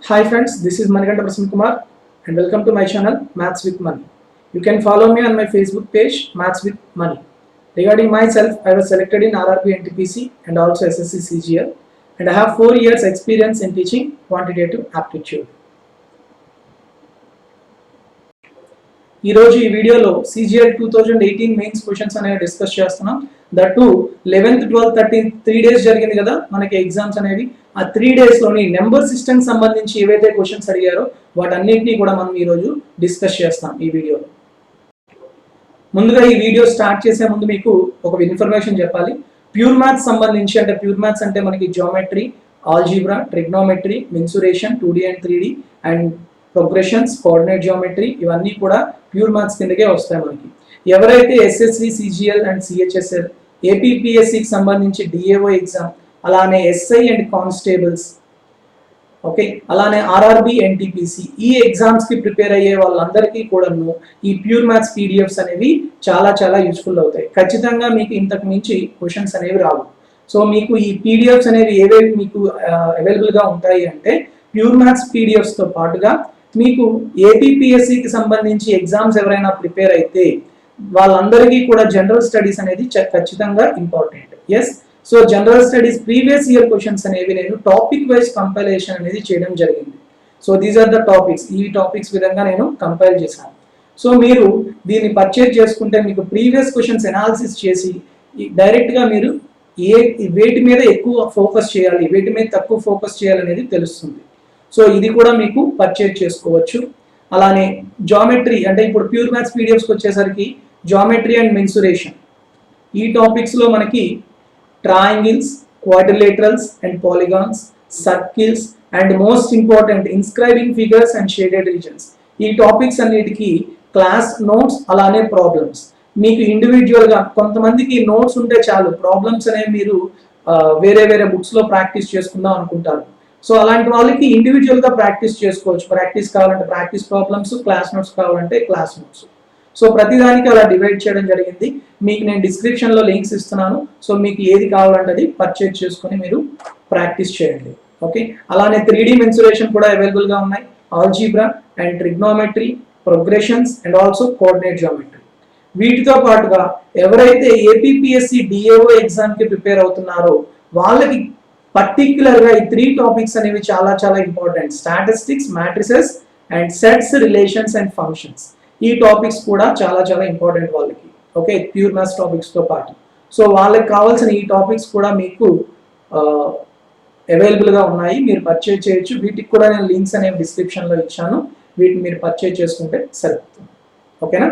Hi friends, this is Manikanta Prasanna Kumar and welcome to my channel Maths with Money. You can follow me on my Facebook page Maths with Money. Regarding myself, I was selected in RRB NTPC and also SSC CGL and I have 4 years experience in teaching quantitative aptitude. ఈ రోజు ఈ వీడియోలో CGL 2018 mains questions అనేవి discuss చేస్తున్నాం. That 11th 12th 13th 3 days జరిగింది కదా మనకి exams అనేవి. ఆ 3 డేస్ లోని నెంబర్ సిస్టమ్ సంబంధించి ఏవైతే క్వశ్చన్స్ అడిగారో వాటన్నిటిని కూడా మనం ఈ రోజు డిస్కస్ చేస్తాం ఈ వీడియోలో. ముందుగా ఈ వీడియో స్టార్ట్ చేసే ముందు మీకు ఒక ఇన్ఫర్మేషన్ చెప్పాలి. ప్యూర్ మ్యాథ్స్ సంబంధించి అంటే ప్యూర్ మ్యాథ్స్ అంటే మనకి geometry, algebra, trigonometry, mensuration 2D and 3D and progressions, coordinate geometry ఇవన్నీ కూడా ప్యూర్ మ్యాథ్స్ కిందకే వస్తాయి మనకి. ఎవరైతే ఎస్ఎస్సి సిజిఎల్ అండ్ సిహెచ్ఎస్ఎల్, ఏపీపీఎస్సికి సంబంధించి డిఏఓ ఎగ్జామ్, అలానే ఎస్ఐ అండ్ కానిస్టేబుల్స్, ఓకే, అలానే ఆర్ఆర్బి ఎన్టీపీసీ ఈ ఎగ్జామ్స్ కి ప్రిపేర్ అయ్యే వాళ్ళందరికీ కూడాను ఈ ప్యూర్ మ్యాథ్స్ పీడిఎఫ్స్ అనేవి చాలా చాలా యూస్ఫుల్ అవుతాయి. ఖచ్చితంగా మీకు ఇంతకు మించి క్వశ్చన్స్ అనేవి రావు. సో మీకు ఈ పీడిఎఫ్స్ అనేవి ఏవేవి మీకు అవైలబుల్గా ఉంటాయి అంటే ప్యూర్ మ్యాథ్స్ పీడిఎఫ్స్తో పాటుగా మీకు ఏపీపీఎస్సికి సంబంధించి ఎగ్జామ్స్ ఎవరైనా ప్రిపేర్ అయితే వాళ్ళందరికీ కూడా జనరల్ స్టడీస్ అనేది ఖచ్చితంగా important. Yes, so general studies previous year questions అనేవి నేను టాపిక్ వైజ్ కంపైలేషన్ అనేది చేయడం జరిగింది. So these are the topics, ఈ టాపిక్స్ విధంగా నేను కంపైల్ చేశాను. సో మీరు దీన్ని పర్చేజ్ చేసుకుంటే మీకు ప్రీవియస్ క్వశ్చన్స్ ఎనాలిసిస్ చేసి డైరెక్ట్గా మీరు వేటి మీద ఎక్కువ ఫోకస్ చేయాలి, వేటి మీద తక్కువ ఫోకస్ చేయాలనేది తెలుస్తుంది. సో ఇది కూడా మీకు పర్చేజ్ చేసుకోవచ్చు. అలానే జామెట్రీ అంటే ఇప్పుడు ప్యూర్ మ్యాథ్స్ పీడిఎఫ్స్కి వచ్చేసరికి జామెట్రీ అండ్ మెన్సురేషన్ ఈ టాపిక్స్లో మనకి triangles, quadrilaterals and polygons, circles and most important inscribing figures and shaded regions ఈ టాపిక్స్ అన్నిటికీ క్లాస్ నోట్స్ అలానే ప్రాబ్లమ్స్. మీకు ఇండివిజువల్గా కొంతమందికి నోట్స్ ఉంటే చాలు, ప్రాబ్లమ్స్ అనేవి మీరు వేరే వేరే బుక్స్లో ప్రాక్టీస్ చేసుకుందాం అనుకుంటారు. సో అలాంటి వాళ్ళకి ఇండివిజువల్గా ప్రాక్టీస్ చేసుకోవచ్చు. ప్రాక్టీస్ కావాలంటే ప్రాక్టీస్ ప్రాబ్లమ్స్, క్లాస్ నోట్స్ కావాలంటే క్లాస్ నోట్స్. సో ప్రతిదానికి అలా డివైడ్ చేయడం జరిగింది. మీకు నేను డిస్క్రిప్షన్లో లింక్స్ ఇస్తున్నాను. సో మీకు ఏది కావాలంటే అది పర్చేజ్ చేసుకొని మీరు ప్రాక్టీస్ చేయండి. ఓకే, అలానే 3D మెన్సురేషన్ కూడా అవైలబుల్గా ఉన్నాయి. Algebra and trigonometry, progressions and also coordinate geometry. వీటితో పాటుగా ఎవరైతే ఏపీపీఎస్సి డిఏఓ ఎగ్జామ్కి ప్రిపేర్ అవుతున్నారో వాళ్ళకి పర్టిక్యులర్గా ఈ 3 టాపిక్స్ అనేవి చాలా చాలా important. Statistics, matrices and sets, relations and functions ఈ టాపిక్స్ కూడా చాలా చాలా ఇంపార్టెంట్ వాళ్ళకి. ఓకే, ప్యూర్ మ్యాథ్స్ టాపిక్స్తో పాటు. సో వాళ్ళకి కావాల్సిన ఈ టాపిక్స్ కూడా మీకు అవైలబుల్గా ఉన్నాయి, మీరు పర్చేజ్ చేయొచ్చు. వీటికి కూడా నేను లింక్స్ అనేవి డిస్క్రిప్షన్లో ఇచ్చాను, వీటిని మీరు పర్చేజ్ చేసుకుంటే సరిపోతుంది. ఓకేనా?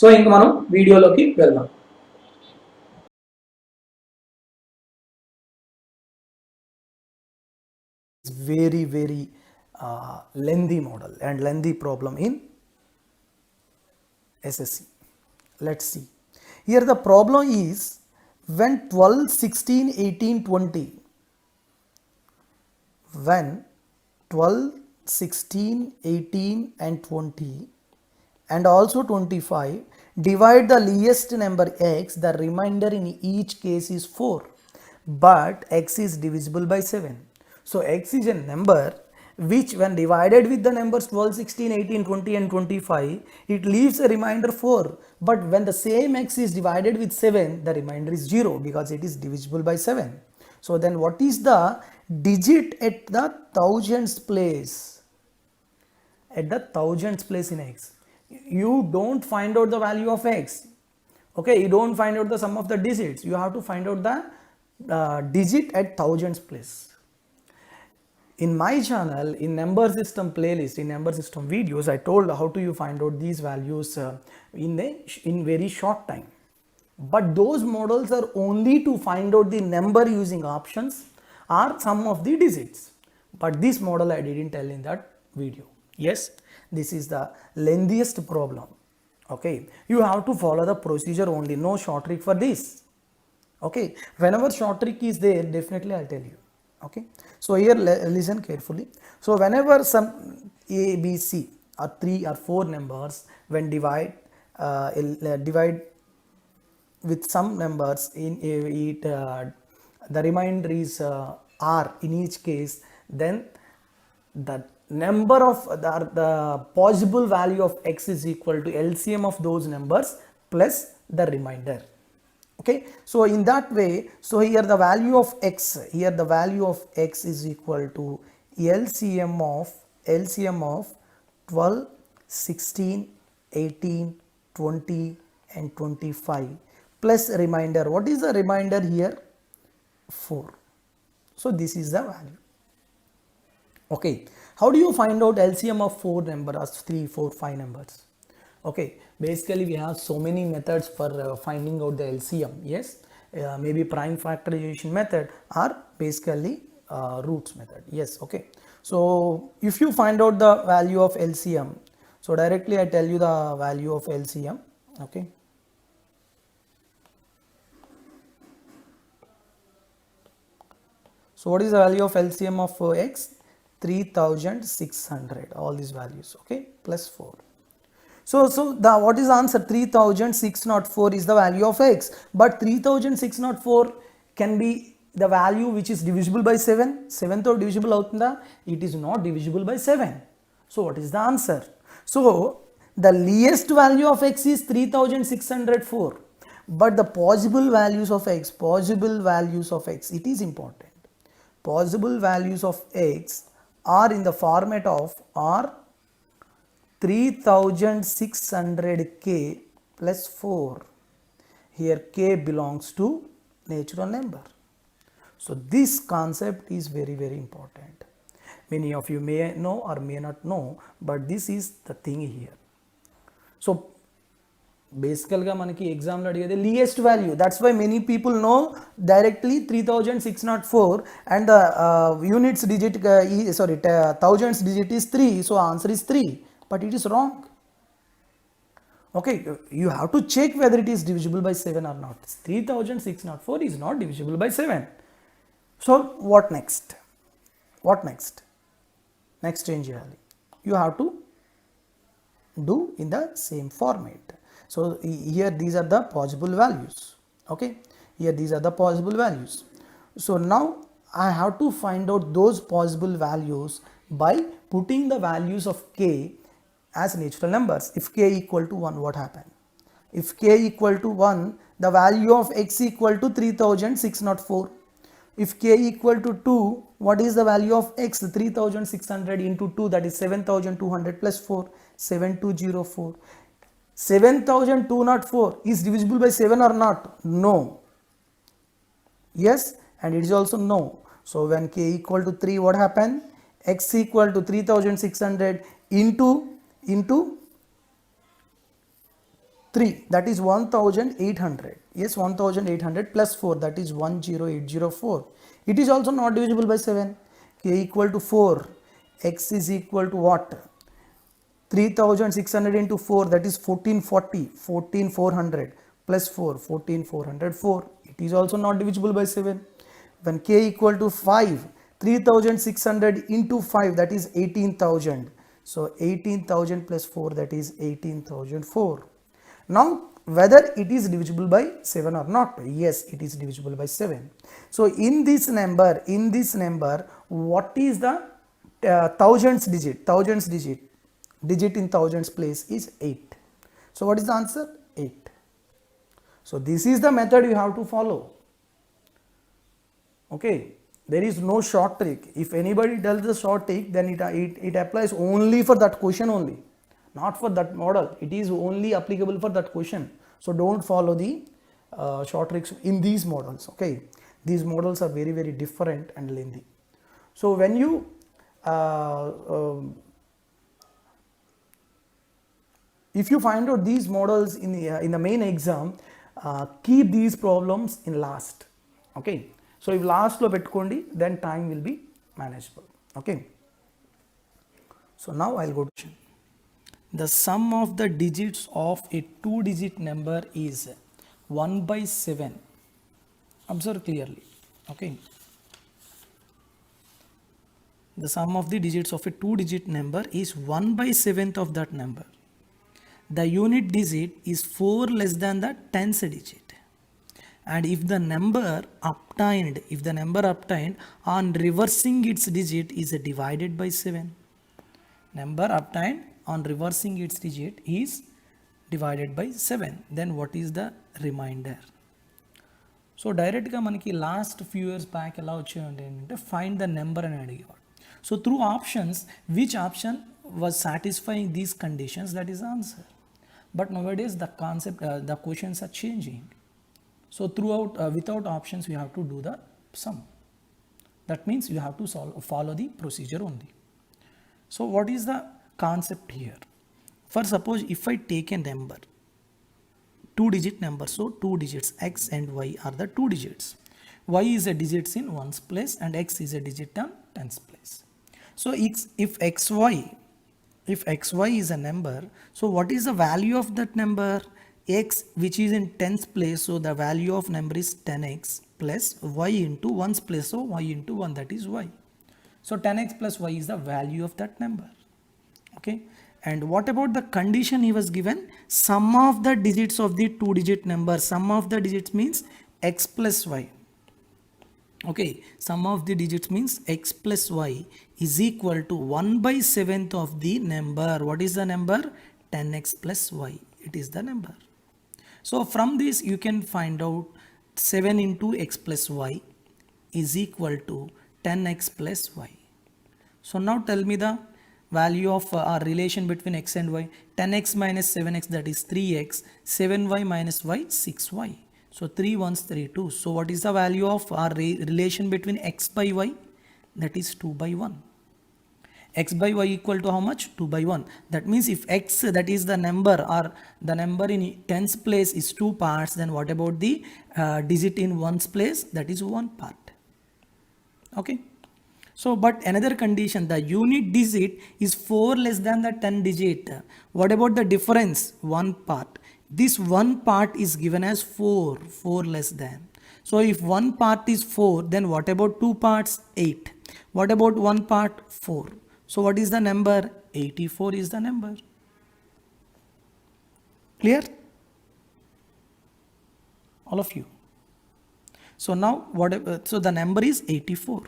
సో ఇంక మనం వీడియోలోకి వెళ్దాం. very lengthy model and lengthy problem in SSC. Let's see. Here the problem is when 12, 16, 18, 20, when 12, 16, 18 and 20 and also 25 divide the least number x, the remainder in each case is 4, but x is divisible by 7. So x is a number which when divided with the numbers 12, 16, 18, 20 and 25, it leaves a remainder 4. But when the same x is divided with 7, the remainder is 0 because it is divisible by 7. So then what is the digit at the thousands place? At the thousands place in x. You don't find out the value of x. Okay, you don't find out the sum of the digits. You have to find out the digit at thousands place. In my channel, in number system playlist, in number system videos, I told how do you find out these values in very short time. But those models are only to find out the number using options or sum of the digits. But this model I didn't tell in that video. Yes, this is the lengthiest problem. Okay, you have to follow the procedure only, no short trick for this. Okay, whenever short trick is there, definitely I'll tell you. Okay, so here listen carefully. So whenever some a, b, c or 3 or 4 numbers when divide with some numbers in it the remainder is r, in each case then the number of the possible value of x is equal to LCM of those numbers plus the remainder. Okay, so in that way, so here the value of x, here the value of x is equal to LCM of 12, 16, 18, 20 and 25 plus remainder. What is the remainder here? 4. So this is the value. Okay, how do you find out LCM of 4 numbers, 3, 4, 5 numbers? Okay, basically we have so many methods for finding out the LCM. Yes, maybe prime factorization method or basically roots method. Yes, okay. So if you find out the value of LCM, so directly I tell you the value of LCM. Okay. So what is the value of LCM of x? 3600, all these values, okay, plus 4. So the what is the answer? 3604 is the value of x, but 3604 can be the value which is divisible by 7. 7 tho divisible avutunda, it is not divisible by 7. So what is the answer? So the least value of x is 3604, but the possible values of x, it is important. Possible values of x are in the format of r 3600k plus 4. Here k belongs to natural number. So this concept is very important. Many of you may know or may not know, but this is the thing here. So basically manaki exam lo adigade least value, that's why many people know directly 3604 and the units digit thousands digit is 3, so answer is 3, but it is wrong. Okay, you have to check whether it is divisible by 7 or not. 3604 is not divisible by 7. So what next? Next change you have to do in the same format. So here these are the possible values. Okay, here these are the possible values. So now I have to find out those possible values by putting the values of k as natural numbers. If k equal to 1, what happen? If k equal to 1, the value of x equal to 3604. If k equal to 2, what is the value of x? 3600 into 2, that is 7200 plus 4, 7204. 7204 is divisible by 7 or not? No. Yes, and it is also no. So when k equal to 3, what happen? X equal to 3600 into 3, that is 1800. Yes, 1800 plus 4, that is 10804. It is also not divisible by 7. K equal to 4, x is equal to what? 3600 into 4, that is 1440, 14400 plus 4, 14404. It is also not divisible by 7. When k equal to 5, 3600 into 5, that is 18000. So 18000 plus 4, that is 18004. Now whether it is divisible by 7 or not? Yes, it is divisible by 7. So in this number, what is the thousands digit? Digit in thousands place is 8. So what is the answer? 8. So this is the method you have to follow. Okay, there is no short trick. If anybody tells the short trick, then it applies only for that question only, not for that model. It is only applicable for that question. So don't follow the short tricks in these models. Okay, these models are very different and lengthy. So when you if you find out these models in the main exam, keep these problems in last. Okay, so if last lo pettukondi, then time will be manageable. Okay, so now I'll go to the sum of the digits of a 2-digit number is 1 by 7. Observe clearly. Okay, the sum of the digits of a 2-digit number is 1 by 7th of that number. The unit digit is 4 less than the 10th digit, and if the number obtained on reversing its digit is divided by 7, number obtained on reversing its digit is divided by 7, then what is the remainder? So డైరెక్ట్గా మనకి last few years back ఎలా వచ్చాయంటే ఏంటంటే find the number అని అడిగేవాడు. So through options which option was satisfying these conditions, that is answer. But నౌ-a-days the concept, the questions are changing. So throughout, without options you have to do the sum. That means you have to follow the procedure only. So what is the concept here? For suppose if I take a number, 2-digit number, so 2 digits x and y are the 2 digits. Y is a digit in ones place and x is a digit on tens place. So if xy is a number, so what is the value of that number? X, which is in tens place, so the value of number is 10x plus y into ones place, so y into 1, that is y. So 10x plus y is the value of that number. Okay. And what about the condition he was given? Sum of the digits of the 2-digit number. Sum of the digits means x plus y. Okay, sum of the digits means x plus y is equal to 1 by 7th of the number. What is the number? 10x plus y. It is the number. So from this you can find out 7 into x plus y is equal to 10x plus y. So now tell me the value of our relation between x and y. 10x minus 7x, that is 3x. 7y minus y, 6y. So 3 ones 3 2. So what is the value of our relation between x by y? That is 2 by 1. X by y equal to how much? 2 by 1. That means if x, that is the number, or the number in tens place is 2 parts, then what about the digit in ones place? That is 1 part. Okay. So but another condition, the unit digit is 4 less than the 10 digit. What about the difference? 1 part. This 1 part is given as 4 less than. So if 1 part is 4, then what about 2 parts? 8. What about 1 part? 4. So what is the number? 84 is the number. Clear? All of you. So now so the number is 84.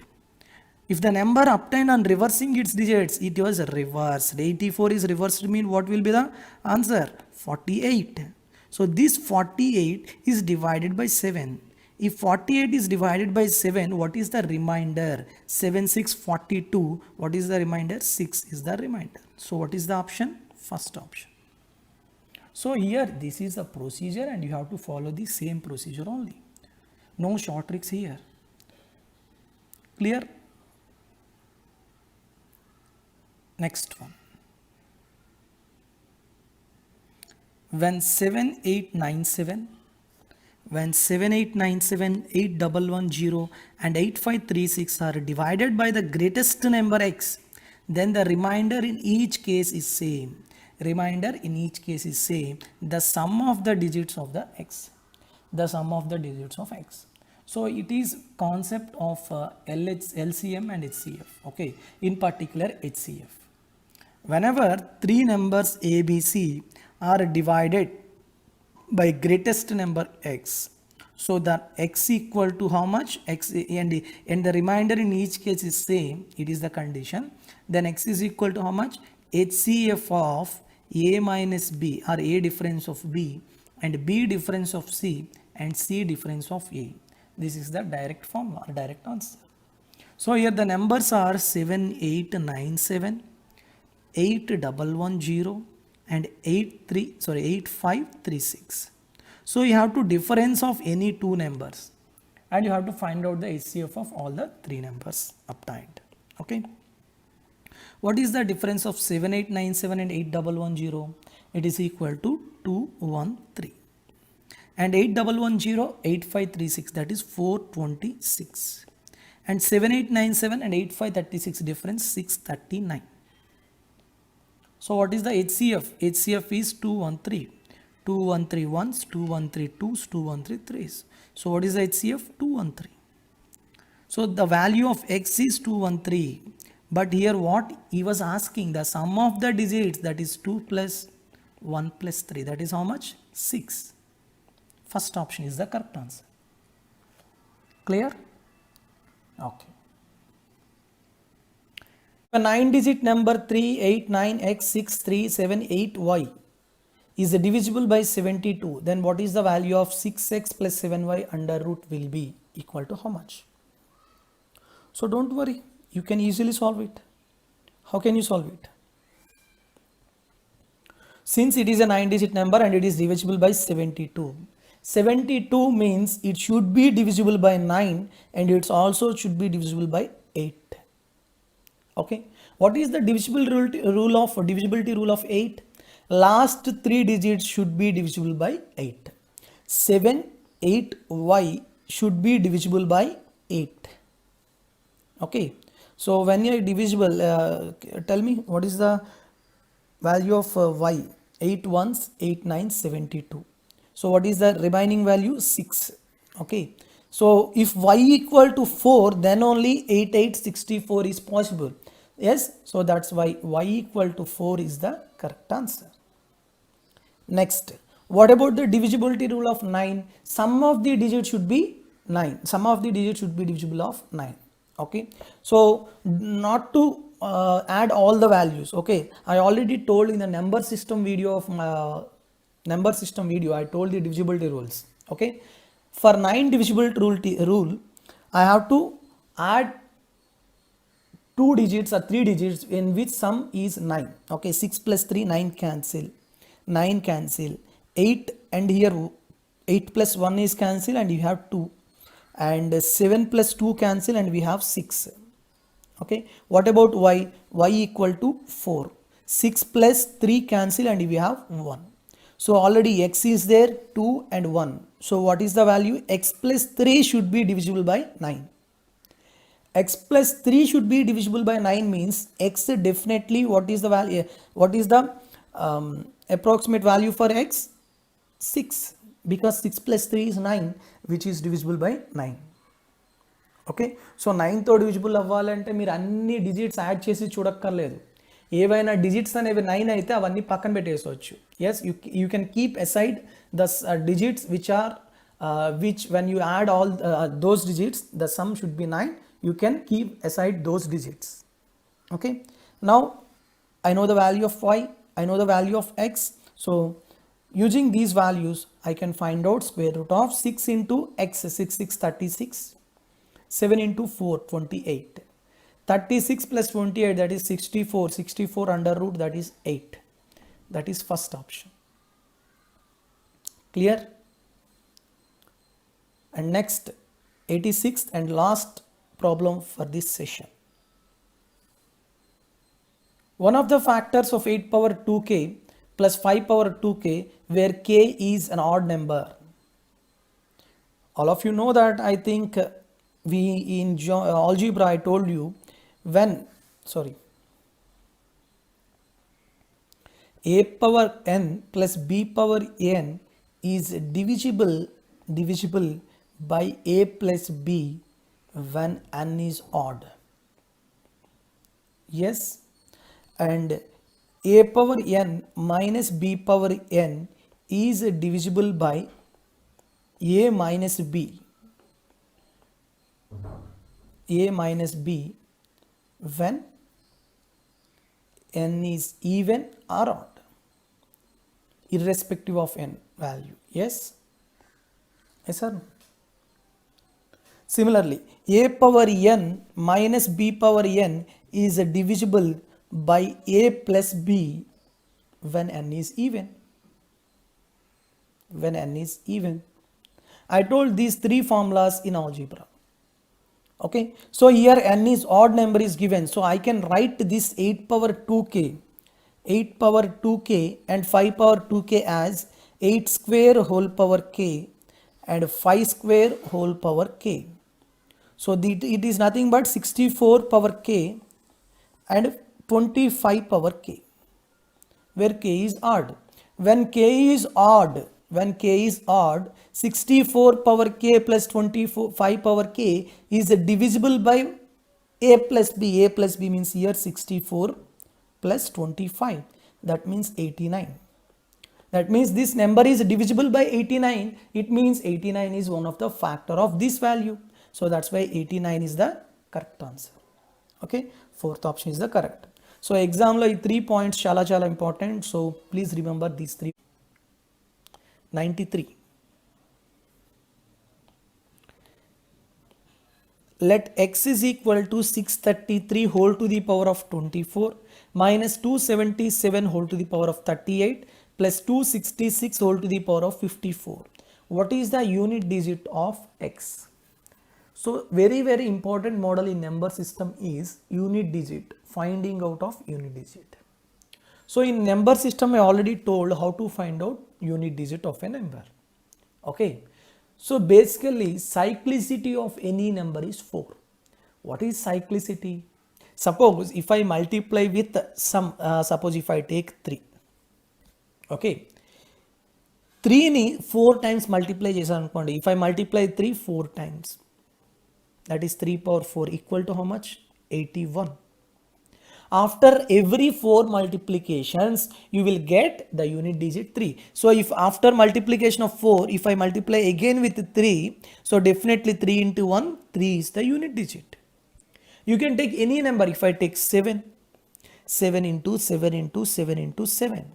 If the number obtained on reversing its digits, it was reversed. 84 is reversed, mean what will be the answer? 48. So this 48 is divided by 7. If 48 is divided by 7, what is the remainder? 7 6 42. What is the remainder? 6 is the remainder. So what is the option? First option. So here this is the procedure and you have to follow the same procedure only. No short tricks here. Clear? Next one. When 7897, 8110 and 8536 are divided by the greatest number x, then the remainder in each case is same. Remainder in each case is same. The sum of the digits of the x. The sum of the digits of x. So it is concept of LCM and HCF. Okay. In particular HCF. Whenever 3 numbers a, b, c are divided by greatest number x, so that x equal to how much? X and the remainder in each case is same. It is the condition. Then x is equal to how much? HCF of a minus b, or a difference of b, and b difference of c, and c difference of a. This is the direct formula, direct answer. So here the numbers are 7897, 8110 and 8536. So you have to difference of any two numbers and you have to find out the HCF of all the 3 numbers obtained. Okay. What is the difference of 7897 and 8110? It is equal to 213. And 8110, 8536, that is 426. And 7897 and 8536 difference 639. So what is the HCF? HCF is 213. 213 ones, 213 twos, 213 threes. So what is the HCF? 213. So the value of x is 213. But here what he was asking, the sum of the digits, that is 2 plus 1 plus 3. That is how much? 6. First option is the correct answer. Clear? Okay. A 9-digit number 389x6378y is divisible by 72, then what is the value of 6x plus 7y under root will be equal to how much? So don't worry, you can easily solve it. How can you solve it? Since it is a 9-digit number and it is divisible by 72, 72 means it should be divisible by 9 and it also should be divisible by 8. Okay, what is the divisibility rule of 8? Last 3 digits should be divisible by 8. 7 8y should be divisible by 8. Okay, so when you are divisible, tell me what is the value of y? 8 ones 8 9 72. So what is the remaining value? 6. Okay, so if y equal to 4, then only 8 8 64 is possible. Yes, so that's why y equal to 4 is the correct answer. Next, what about the divisibility rule of 9? Sum of the digits should be 9. Sum of the digits should be divisible of 9. Okay, so not to add all the values. Okay, I already told in the number system video of I told the divisibility rules. Okay, for 9 divisibility rule, I have to add 2 digits or 3 digits in which sum is 9. Okay, 6 plus 3 9 cancel, 9 cancel, 8 and here 8 plus 1 is cancel and you have 2, and 7 plus 2 cancel and we have 6. Okay, what about y? Y equal to 4. 6 plus 3 cancel and we have 1. So already x is there, 2 and 1. So what is the value? X plus 3 should be divisible by 9. X plus 3 should be divisible by 9 means x definitely, what is the value? What is the approximate value for x? 6, because 6 plus 3 is 9, which is divisible by 9. Okay, so 9తో divisible అవ్వాలంటే మీరు అన్ని digits add చేసి చూడక్కర్లేదు. ఏవైనా digits అనేవి 9 అయితే అవన్నీ పక్కన పెట్టేసుకోవచ్చు. Yes, you can keep aside the digits which when you add all those digits, the sum should be 9. You can keep aside those digits. Okay, now I know the value of y, I know the value of x. So using these values I can find out square root of 6 into x. 6 6 36, 7 into 4 28, 36 plus 28, that is 64. 64 under root, that is 8. That is first option. Clear? And next, 86th and last problem for this session. One of the factors of 8 power 2k plus 5 power 2k where k is an odd number. All of you know that. I think we in algebra I told you when a power n plus b power n is divisible by a plus b when n is odd. Yes, and a power n minus b power n is divisible by a minus b when n is even or odd, irrespective of n value. Yes, yes sir. Similarly, a power n minus b power n is divisible by a plus b when n is even. I told these 3 formulas in algebra. Okay, so here n is odd number is given, so I can write this 8 power 2k and 5 power 2k as 8 square whole power k and 5 square whole power k. So it is nothing but 64 power k and 25 power k, where k is odd. When k is odd, 64 power k plus 25 power k is divisible by a plus b. A plus b means here 64 plus 25, that means 89. That means this number is divisible by 89. It means 89 is one of the factor of this value. So that's why 89 is the correct answer. Okay, fourth option is the correct. So exam lo ee 3 points chala important, so please remember these 3. 93. Let x is equal to 633 whole to the power of 24 minus 277 whole to the power of 38 plus 266 whole to the power of 54. What is the unit digit of x? So very important model in number system is unit digit, finding out of unit digit. So in number system I already told how to find out unit digit of a number. Okay, so basically cyclicity of any number is 4. What is cyclicity? Suppose if I multiply with some, suppose if I take 3, okay, 3 ni 4 times multiply చేశాను అనుకోండి. If I multiply 3 4 times, that is 3 power 4 equal to how much? 81. After every 4 multiplications you will get the unit digit 3. So if after multiplication of 4, if I multiply again with 3, so definitely 3 into 1, 3 is the unit digit. You can take any number. If I take 7, 7 into 7 into 7 into 7,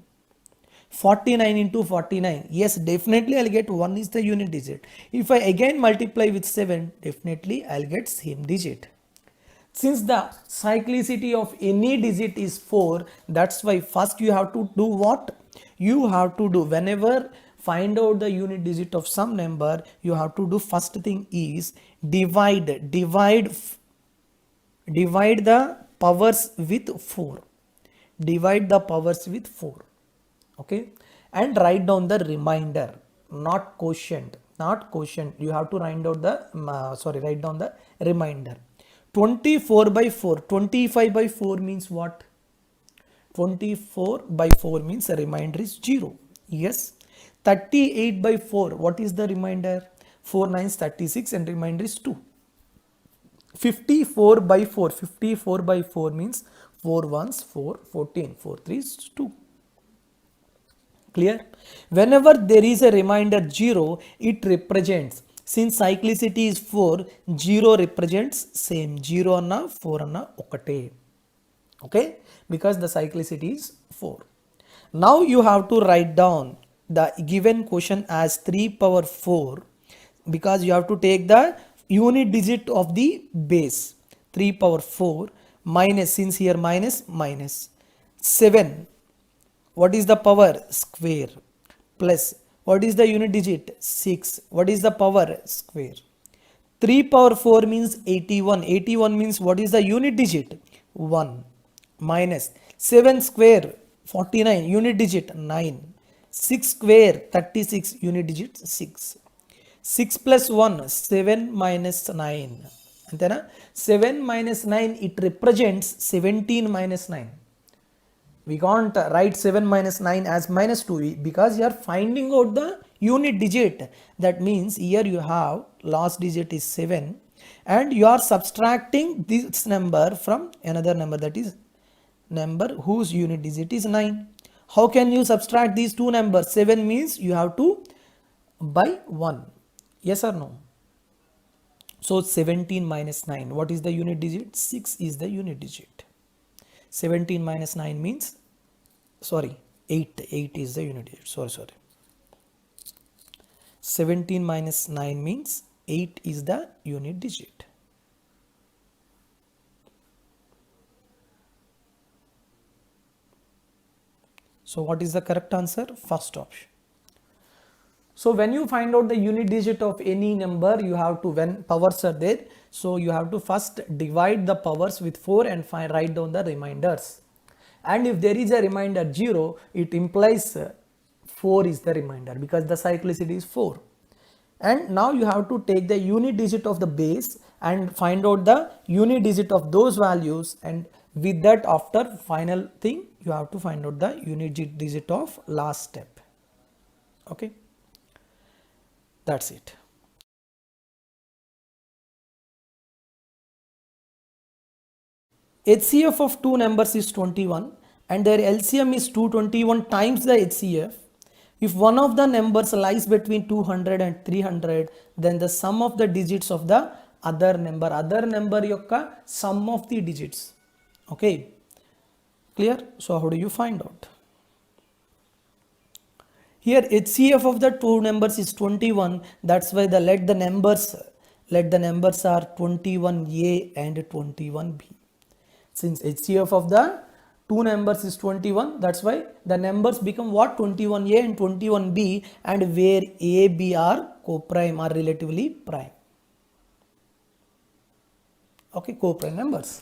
49 into 49, yes, definitely I'll get 1 is the unit digit. If I again multiply with 7, definitely I'll get same digit. Since the cyclicity of any digit is 4, that's why first you have to do what? You have to do, whenever find out the unit digit of some number, you have to do first thing is divide the powers with 4. Divide the powers with 4. Okay, and write down the remainder, not quotient. You have to write down the write down the remainder. 24 by 4, 25 by 4 means what? 24 by 4 means the remainder is 0. Yes. 38 by 4, what is the remainder? 4 9s 36 and remainder is 2. 54 by 4, 54 by 4 means 4 1s 4, 14, 4 3s 2. Clear? Whenever there is a remainder 0, it represents, since cyclicity is 4, 0 represents same. 0 anna 4 anna okate. Okay, because the cyclicity is 4. Now you have to write down the given question as 3 power 4, because you have to take the unit digit of the base. 3 power 4 minus, since here minus 7, what is the power? Square, plus what is the unit digit? 6. What is the power? Square. 3 power 4 means 81. 81 means what is the unit digit? 1. Minus 7 square 49, unit digit 9. 6 square 36, unit digit 6. 6 plus 1, 7 minus 9. Antena? 7 minus 9, it represents 17 minus 9. We can't write 7 minus 9 as minus 2 because you are finding out the unit digit. That means here you have last digit is 7 and you are subtracting this number from another number, that is number whose unit digit is 9. How can you subtract these two numbers? 7 means you have to by 1. Yes or no? So 17 minus 9, what is the unit digit? 6 is the unit digit. 17 minus 9 means, sorry, 8 is the unit digit. Sorry. 17 minus 9 means 8 is the unit digit. So what is the correct answer? First option. So when you find out the unit digit of any number, you have to, when powers are there, so you have to first divide the powers with 4 and write down the remainders. And if there is a remainder 0, it implies 4 is the remainder because the cyclicity is 4. And now you have to take the unit digit of the base and find out the unit digit of those values, and with that, after final thing, you have to find out the unit digit of last step. Okay, that's it. HCF of two numbers is 21 and their LCM is 221 times the HCF. If one of the numbers lies between 200 and 300, then the sum of the digits of the other number యొక్క sum of the digits. Okay, clear? So how do you find out? Here HCF of the two numbers is 21. That's why let the numbers are 21a and 21b. Since HCF of the two numbers is 21, that's why the numbers become what? 21a and 21b, and where a, b are co-prime, are relatively prime. Okay, co-prime numbers.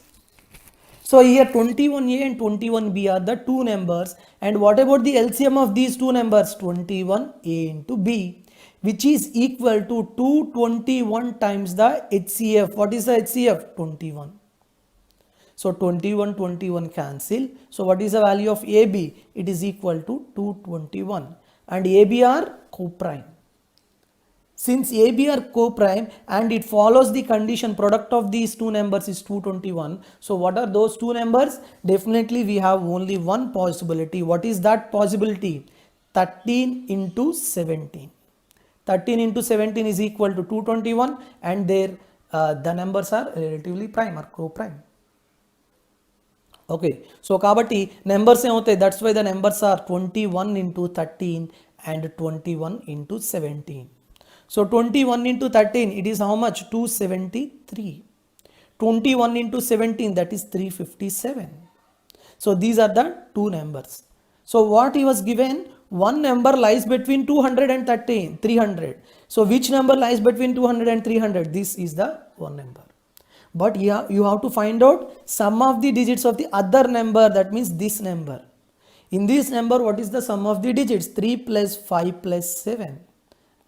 So here 21a and 21b are the two numbers, and what about the LCM of these two numbers? 21a into b, which is equal to 221 times the HCF. What is the HCF? 21. So 21 cancel. So what is the value of AB? It is equal to 221, and AB are co-prime. Since AB are co-prime and it follows the condition product of these two numbers is 221. So what are those two numbers? Definitely we have only one possibility. What is that possibility? 13 into 17. 13 into 17 is equal to 221, and the numbers are relatively prime or co-prime. Okay, so kabatti numbers ఏమవుతాయి? That's why the numbers are 21 into 13 and 21 into 17. So 21 into 13, it is how much? 273. 21 into 17, that is 357. So these are the two numbers. So what he was given? One number lies between 200 and 300. So which number lies between 200 and 300? This is the one number. But you have to find out sum of the digits of the other number, that means this number. In this number, what is the sum of the digits? 3 plus 5 plus 7.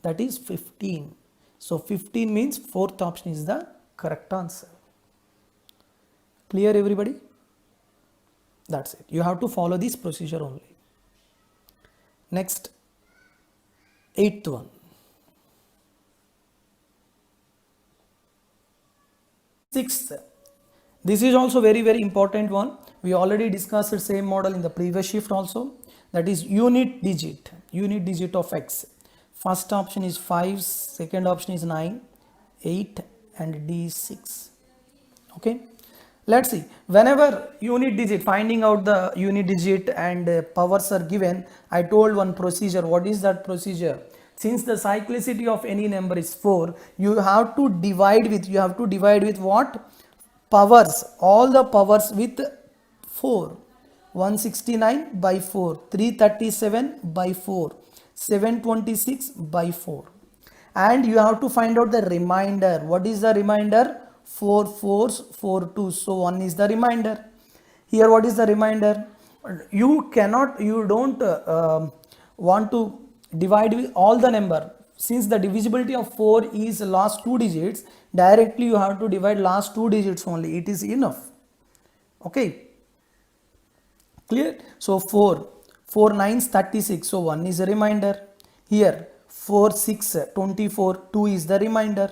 That is 15. So 15 means fourth option is the correct answer. Clear everybody? That's it. You have to follow this procedure only. Next, eighth one. Sixth. This is also very important one. We already discussed the same model in the previous shift also. That is unit digit of x. First option is 5, second option is 9, 8 and D is 6. Okay, let's see. Whenever unit digit, finding out the unit digit and powers are given, I told one procedure. What is that procedure? Since the cyclicity of any number is 4, you have to divide with what? Powers, all the powers with 4. 169 by 4, 337 by 4, 726 by 4, and you have to find out the remainder. What is the remainder? 4 4s 4 2s, so 1 is the remainder. Here what is the remainder? You don't want to divide with all the number. Since the divisibility of 4 is last two digits, directly you have to divide last two digits only. It is enough. Okay, clear? So 4 9s 36, so 1 is a remainder. Here 4 6 24, 2 is the remainder.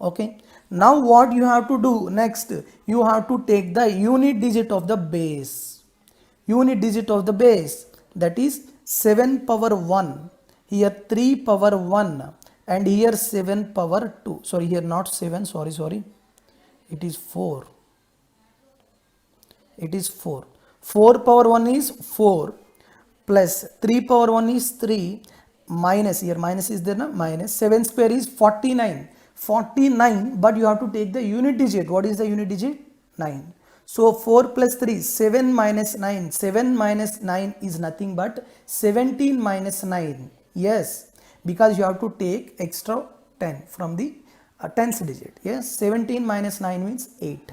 Okay, now what you have to do next? You have to take the unit digit of the base. Unit digit of the base, that is 7 power 1, here 3 power 1, and here 7 power 2. Sorry, here not 7, sorry, it is 4. It is 4. 4 power 1 is 4, plus 3 power 1 is 3, minus, here minus is there, na? Minus 7 square is 49. 49, but you have to take the unit digit. What is the unit digit? 9. So 4 plus 3, 7 minus 9. 7 minus 9 is nothing but 17 minus 9. Yes, because you have to take extra 10 from the 10th digit. Yes, 17 minus 9 means 8.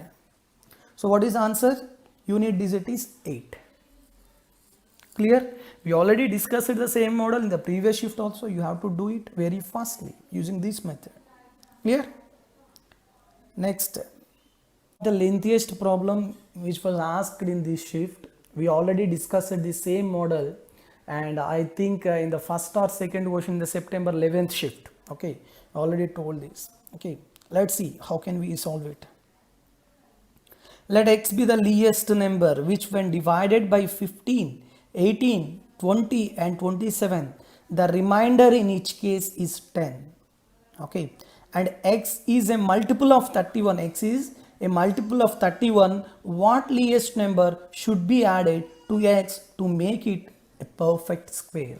So what is the answer? Unit digit is 8. Clear? We already discussed the same model in the previous shift also. You have to do it very fastly using this method. Clear? Next, the lengthiest problem which was asked in this shift, we already discussed the same model, and I think in the first or second question in the September 11th shift. Okay, I already told this. Okay, let's see how can we solve it. Let x be the least number which when divided by 15, 18, 20 and 27, the remainder in each case is 10. Okay, and x is a multiple of 31, x is a multiple of 31, what least number should be added to x to make it a perfect square?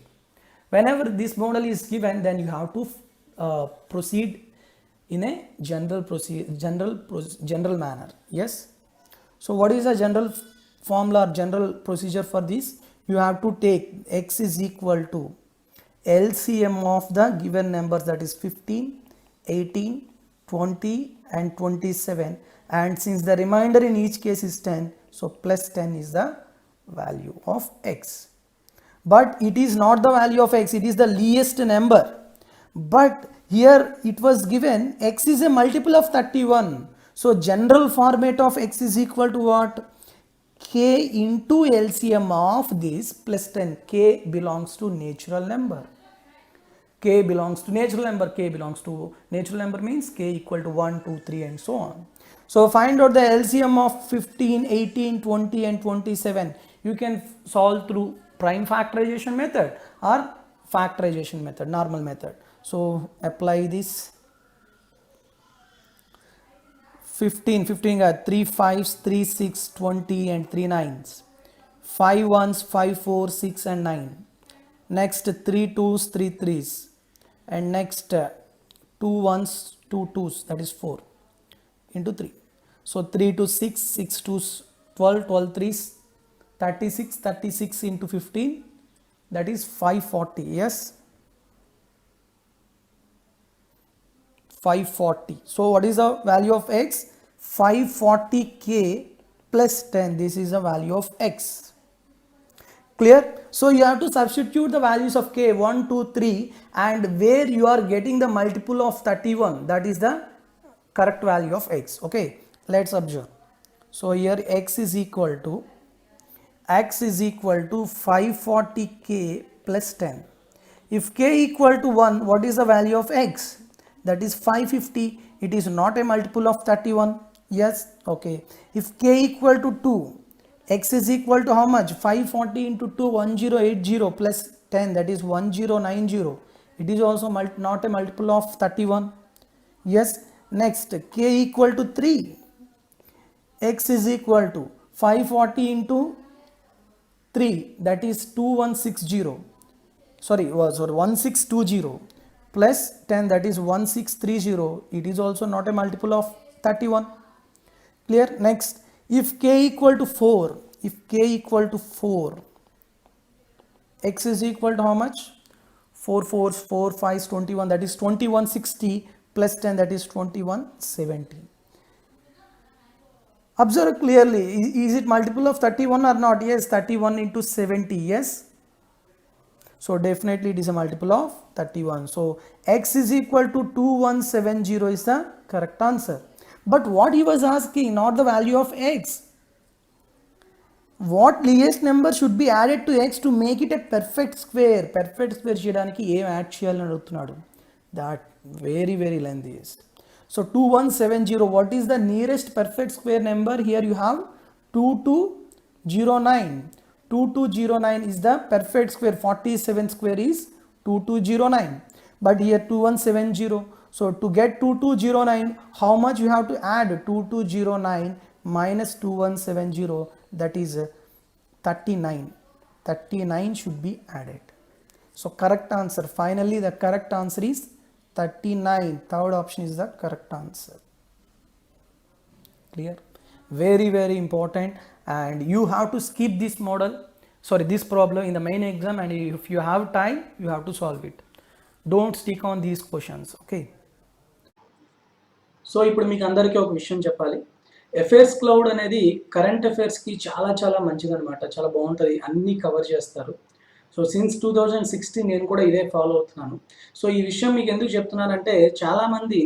Whenever this model is given, then you have to proceed in a general manner. Yes. So what is the general formula or general procedure for this? You have to take x is equal to LCM of the given numbers, that is 15, 18, 20 and 27, and since the remainder in each case is 10, so plus 10 is the value of x. But it is not the value of x, it is the least number. But here it was given x is a multiple of 31. So general format of x is equal to what? K into LCM of this plus 10. K belongs to natural number. K belongs to natural number. K belongs to natural number means k equal to 1, 2, 3 and so on. So find out the LCM of 15, 18, 20 and 27. You can solve through prime factorization method or factorization method, normal method. So apply this. 15 got 3 5s, 3 6, 20 and 3 9s. 5 1s, 5 4, 6 and 9. Next 3 2s, 3 3s. And next 2 1s, 2 2s, that is 4 into 3. So 3 to 6, 6 to 12, 12 3s, 36, 36 into 15, that is 540. Yes, 540. So what is the value of x? 540k plus 10. This is the value of x. Clear? So you have to substitute the values of k 1, 2, 3 and where you are getting the multiple of 31, that is the correct value of x. Okay, let's observe. So here x is equal to 540k plus 10. If k equal to 1, what is the value of x? That is 550. It is not a multiple of 31. Yes, okay. If k equal to 2, x is equal to how much? 540 into 2, 1080 plus 10, that is 1090. It is also not a multiple of 31. Yes, next k equal to 3, x is equal to 540 into 3, that is 2160. Sorry, 1620 plus 10, that is 1630. It is also not a multiple of 31. Clear? Next, if k equal to 4, x is equal to how much? 4 4s, 4 5s, 21, that is 2160 plus 10, that is 2170. Observe clearly, is it multiple of 31 or not? Yes, 31 into 70, yes. So definitely it is a multiple of 31. So x is equal to 2170 is the correct answer. But what he was asking, not the value of x. What least number should be added to x to make it a perfect square? Perfect square cheyadaniki em add cheyalani adugutunnadu. That very lengthy is. So 2170, what is the nearest perfect square number? Here you have 2209. 2209 is the perfect square. 47 square is 2209. But here 2170. So to get 2209, how much you have to add? 2209 minus 2170, that is 39. 39 should be added. So correct answer. Finally, the correct answer is 39. Third option is the correct answer. Clear? Very important, and you have to skip this this problem in the main exam, and if you have time, you have to solve it. Don't stick on these questions. Okay. So ఇప్పుడు మీకు అందరికీ ఒక విషయం చెప్పాలి. Affairs cloud అనేది current అఫైర్స్కి చాలా మంచిదన్నమాట. చాలా బాగుంటుంది, అన్నీ కవర్ చేస్తారు. సో సిన్స్ 2016 నేను కూడా ఇదే ఫాలో అవుతున్నాను. సో ఈ విషయం మీకు ఎందుకు చెప్తున్నానంటే, చాలామంది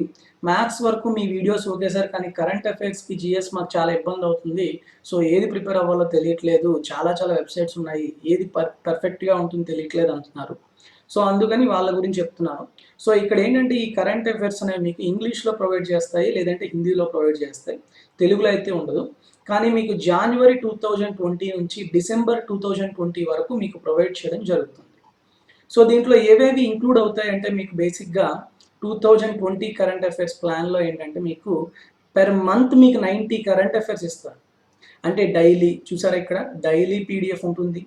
మ్యాథ్స్ వరకు మీ వీడియోస్ ఒకేసారి, కానీ కరెంట్ అఫైర్స్కి జిఎస్ మాకు చాలా ఇబ్బంది అవుతుంది. సో ఏది ప్రిపేర్ అవ్వాలో తెలియట్లేదు, చాలా వెబ్సైట్స్ ఉన్నాయి, ఏది పర్ఫెక్ట్గా ఉంటుంది తెలియట్లేదు అంటున్నారు. సో అందుకని వాళ్ళ గురించి చెప్తున్నాను. సో ఇక్కడ ఏంటంటే, ఈ కరెంట్ అఫైర్స్ అనేవి మీకు ఇంగ్లీష్లో ప్రొవైడ్ చేస్తాయి, లేదంటే హిందీలో ప్రొవైడ్ చేస్తాయి. తెలుగులో అయితే ఉండదు. కానీ మీకు జనవరి 2020 నుంచి డిసెంబర్ 2020 వరకు మీకు ప్రొవైడ్ చేయడం జరుగుతుంది. సో దీంట్లో ఏవేవి ఇంక్లూడ్ అవుతాయంటే, మీకు బేసిక్గా 2020 కరెంట్ అఫైర్స్ ప్లాన్లో ఏంటంటే మీకు పెర్ మంత్ మీకు 90 కరెంట్ అఫైర్స్ ఇస్తారు. అంటే డైలీ చూసారా ఇక్కడ డైలీ పీడిఎఫ్ ఉంటుంది,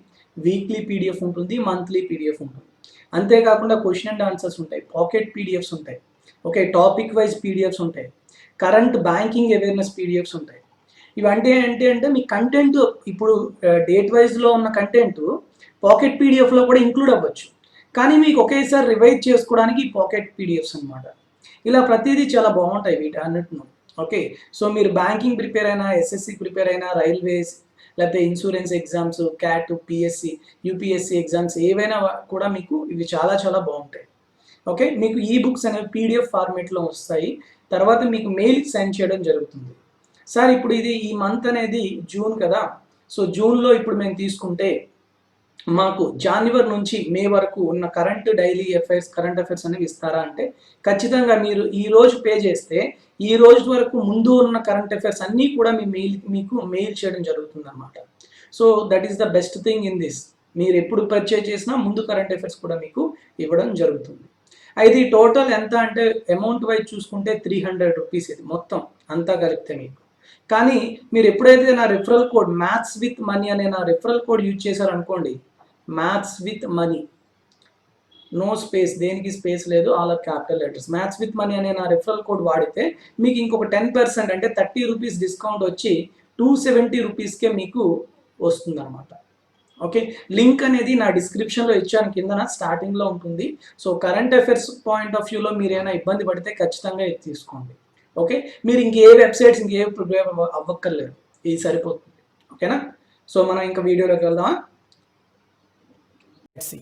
వీక్లీ పీడిఎఫ్ ఉంటుంది, మంత్లీ పీడిఎఫ్ ఉంటుంది. అంతేకాకుండా క్వశ్చన్ అండ్ ఆన్సర్స్ ఉంటాయి, పాకెట్ పీడిఎఫ్స్ ఉంటాయి, ఓకే, టాపిక్ వైజ్ పీడిఎఫ్స్ ఉంటాయి, కరెంట్ బ్యాంకింగ్ అవేర్నెస్ పీడిఎఫ్స్ ఉంటాయి. ఇవంటే ఏంటి అంటే మీ కంటెంట్ ఇప్పుడు డేట్ వైజ్లో ఉన్న కంటెంట్ పాకెట్ పీడిఎఫ్లో కూడా ఇంక్లూడ్ అవ్వచ్చు, కానీ మీకు ఒకేసారి రివైజ్ చేసుకోవడానికి ఈ పాకెట్ పీడిఎఫ్స్ అనమాట. ఇలా ప్రతిదీ చాలా బాగుంటాయి వీటి అన్నిటిను. ఓకే, సో మీరు బ్యాంకింగ్ ప్రిపేర్ అయినా, ఎస్ఎస్సి ప్రిపేర్ అయినా, రైల్వేస్ లేకపోతే insurance exams, cat, PSC, UPSC exams ఏవైనా కూడా మీకు ఇవి చాలా చాలా బాగుంటాయి. ఓకే, మీకు ఈ బుక్స్ అనేవి పీడిఎఫ్ ఫార్మేట్లో వస్తాయి, తర్వాత మీకు మెయిల్ సెండ్ చేయడం జరుగుతుంది. సార్ ఇప్పుడు ఇది ఈ మంత్ అనేది జూన్ కదా, సో జూన్లో ఇప్పుడు మేము తీసుకుంటే మాకు జనవరి నుంచి మే వరకు ఉన్న current daily affairs, current affairs అనేవి ఇస్తారా అంటే ఖచ్చితంగా మీరు ఈ రోజు పే చేస్తే ఈ రోజు వరకు ముందు ఉన్న కరెంట్ అఫైర్స్ అన్నీ కూడా మీకు మెయిల్ చేయడం జరుగుతుంది అనమాట. So that is the best thing in this. మీరు ఎప్పుడు పర్చేజ్ చేసినా ముందు కరెంట్ అఫైర్స్ కూడా మీకు ఇవ్వడం జరుగుతుంది. అయితే ఈ టోటల్ ఎంత అంటే అమౌంట్ వైజ్ చూసుకుంటే 300 రూపీస్ ఇది మొత్తం అంతా కలిపితే మీకు. కానీ మీరు ఎప్పుడైతే నా referral code maths with money అనే నా రిఫరల్ కోడ్ యూజ్ చేశారనుకోండి, maths with money, no space, దేనికి స్పేస్ లేదు, all are capital letters, maths with money అనే నా రిఫరల్ కోడ్ వాడితే మీకు ఇంకొక 10% అంటే 30 రూపీస్ డిస్కౌంట్ వచ్చి 270 రూపీస్కే మీకు వస్తుంది అనమాట. ఓకే, లింక్ అనేది నా డిస్క్రిప్షన్లో ఇచ్చాను, కింద స్టార్టింగ్లో ఉంటుంది. So current affairs point of వ్యూలో మీరు ఏమైనా ఇబ్బంది పడితే ఖచ్చితంగా ఇది తీసుకోండి. ఓకే, మీరు ఇంకే వెబ్సైట్స్ ఇంకే ప్రిపేర్ అవ్వక్కర్లేదు, ఇది సరిపోతుంది. ఓకేనా, సో మనం ఇంకా వీడియోలోకి వెళ్దామా. Let's see.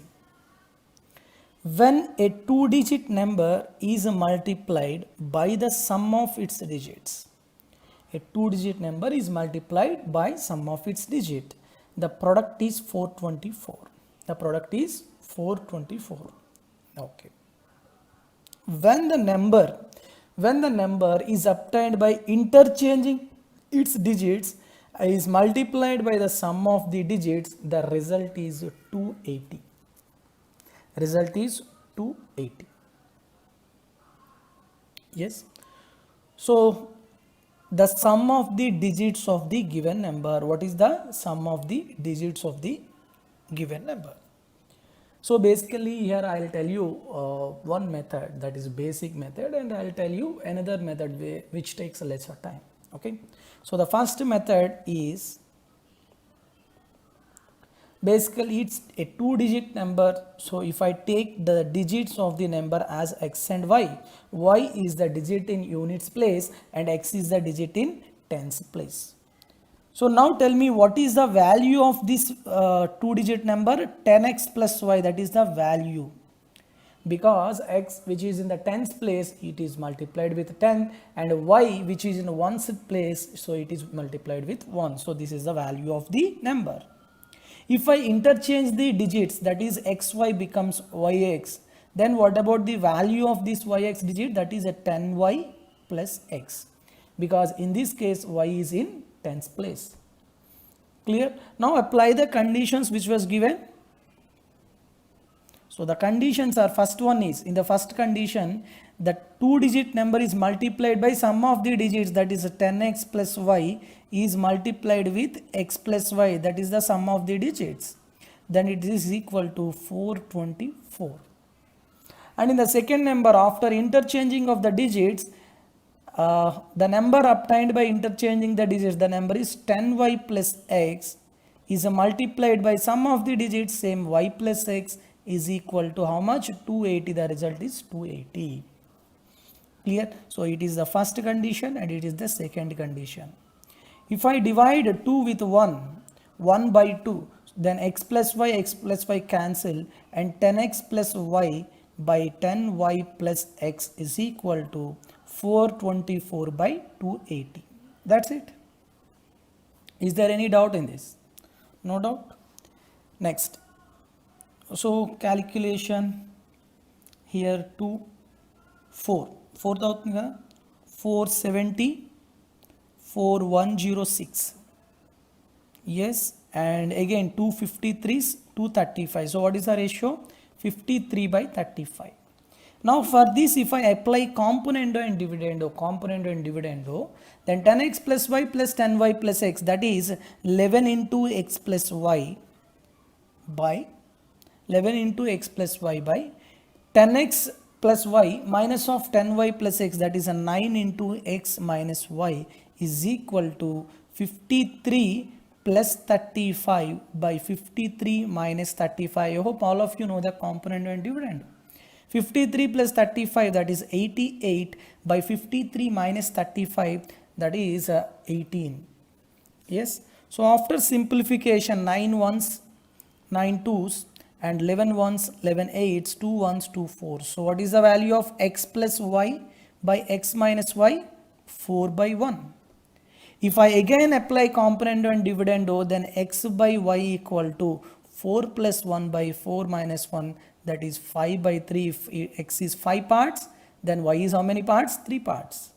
When a two-digit number is multiplied by the sum of its digits, a two-digit number is multiplied by sum of its digit. The product is 424. The product is 424. Okay. When the number is obtained by interchanging its digits is multiplied by the sum of the digits, the result is 280. Result is 280. Yes. So the sum of the digits of the given number. What is the sum of the digits of the given number? So basically here I will tell you one method, that is basic method, and I will tell you another method which takes a lesser time. Okay. So the first method is basically it's a two-digit number. So if I take the digits of the number as x and y is the digit in units place and x is the digit in tens place. So now tell me what is the value of this two-digit number, 10x plus y, that is the value. Because x which is in the tens place, it is multiplied with 10, and y which is in ones place, so it is multiplied with 1. So this is the value of the number. If I interchange the digits, that is xy becomes yx, then what about the value of this yx digit, that is a 10y plus x, because in this case y is in tens place. Clear? Now apply the conditions which was given. So the conditions are, first one is, in the first condition, the two-digit number is multiplied by sum of the digits, that is 10x plus y is multiplied with x plus y, that is the sum of the digits. Then it is equal to 424. And in the second number, after interchanging of the digits, the number obtained by interchanging the digits, the number is 10y plus x is multiplied by sum of the digits, same y plus x is equal to how much? 280. The result is 280. Clear? So it is the first condition and it is the second condition. If I divide 2 with 1 by 2, then x plus y cancel, and 10x plus y by 10y plus x is equal to 424 by 280. That's it. Is there any doubt in this? No doubt. Next. So calculation here 2 4 470 4106. Yes, and again 253 is 235. So what is the ratio? 53 by 35. Now for this, if I apply componendo and dividendo, then 10x plus y plus 10y plus x, that is 11 into x plus y by 11 into x plus y by 10x plus y minus of 10y plus x, that is a 9 into x minus y, is equal to 53 plus 35 by 53 minus 35. I hope all of you know the componendo and dividend. 53 plus 35, that is 88 by 53 minus 35, that is 18. Yes. So after simplification, 9 ones, 9 twos, and 11 ones, 11 eights, 2 ones, 2 fours. So what is the value of x plus y by x minus y? 4 by 1. If I again apply componendo and dividendo, then x by y equal to 4 plus 1 by 4 minus 1, that is 5 by 3. If x is 5 parts, then y is how many parts? 3 parts.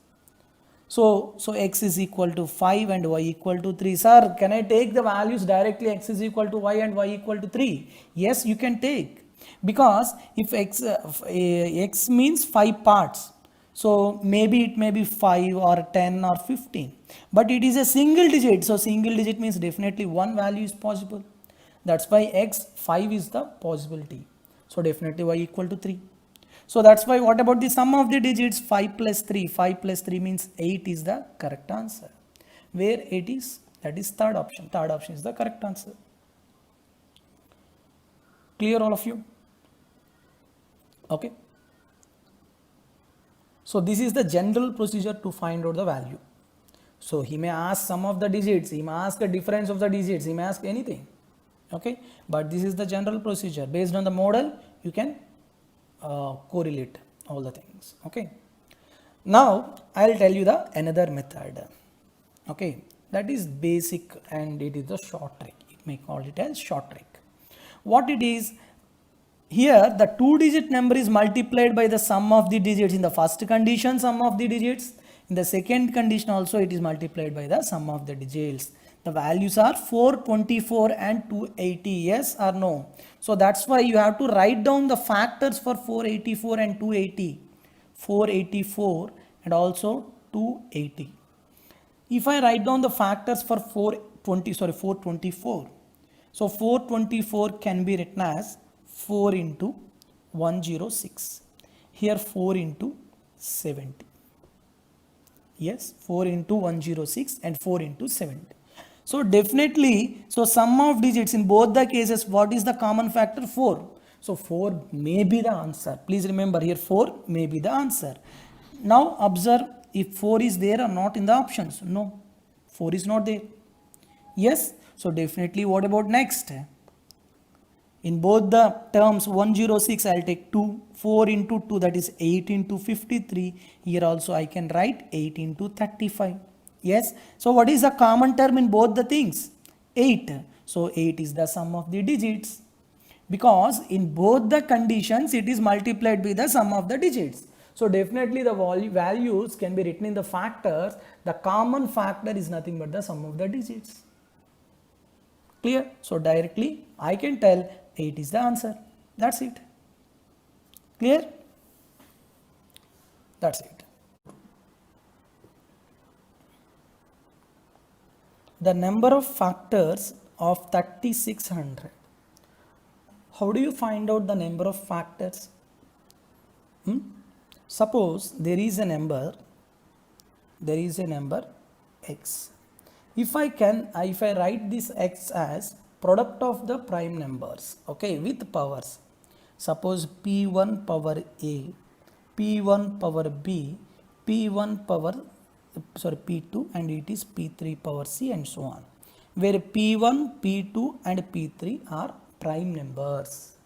So x is equal to 5 and y equal to 3. Sir, can I take the values directly? X is equal to y and y equal to 3. Yes, you can take. Because if x means 5 parts, so maybe it may be 5 or 10 or 15. But it is a single digit. So single digit means definitely one value is possible. That's why x 5 is the possibility. So definitely y equal to 3. So that's why, what about the sum of the digits? 5 plus 3. 5 plus 3 means 8 is the correct answer. Where 8 is? That is third option. Third option is the correct answer. Clear all of you? Okay. So this is the general procedure to find out the value. So he may ask sum of the digits, he may ask a difference of the digits, he may ask anything. Okay. But this is the general procedure. Based on the model, you can correlate all the things. Okay. Now I'll tell you the another method. Okay, that is basic and it is the short trick. It may call it as short trick. What it is, here the 2-digit number is multiplied by the sum of the digits. In the first condition, sum of the digits. In the second condition also, it is multiplied by the sum of the digits. The values are 424 and 280. Yes or no? So that's why you have to write down the factors for 484 and 280. 484 and also 280. If I write down the factors for 424. So 424 can be written as 4 into 106. Here 4 into 70. Yes, 4 into 106 and 4 into 70. So definitely, so sum of digits in both the cases, what is the common factor? 4. So 4 may be the answer. Please remember here 4 may be the answer. Now observe if 4 is there or not in the options. No, 4 is not there. Yes, so definitely what about next? In both the terms 106, I'll take 2. 4 into 2, that is 8 into 53. Here also I can write 8 into 35. Yes. So what is the common term in both the things? 8. So 8 is the sum of the digits. Because in both the conditions, it is multiplied by the sum of the digits. So definitely the values can be written in the factors. The common factor is nothing but the sum of the digits. Clear? So directly I can tell 8 is the answer. That's it. Clear? That's it. The number of factors of 3600. How do you find out the number of factors? Suppose there is a number x. If I write this x as product of the prime numbers, okay, with powers. Suppose p1 power a, p1 power b, p1 power p2, and it is p3 power c, and so on, where p1, p2 and p3 are prime numbers.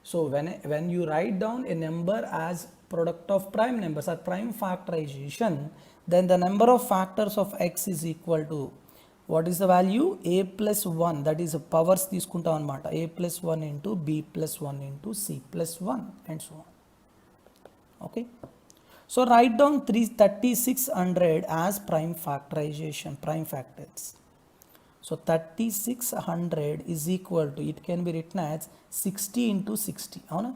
So when you write down a number as product of prime numbers or prime factorization, then the number of factors of x is equal to, what is the value? A plus 1, that is powers తీసుకుంటాం అన్నమాట. A plus 1 into b plus 1 into c plus 1, and so on. Okay. So write down 3600 as prime factorization, prime factors. So 3600 is equal to, it can be written as 60 into 60. Avuna?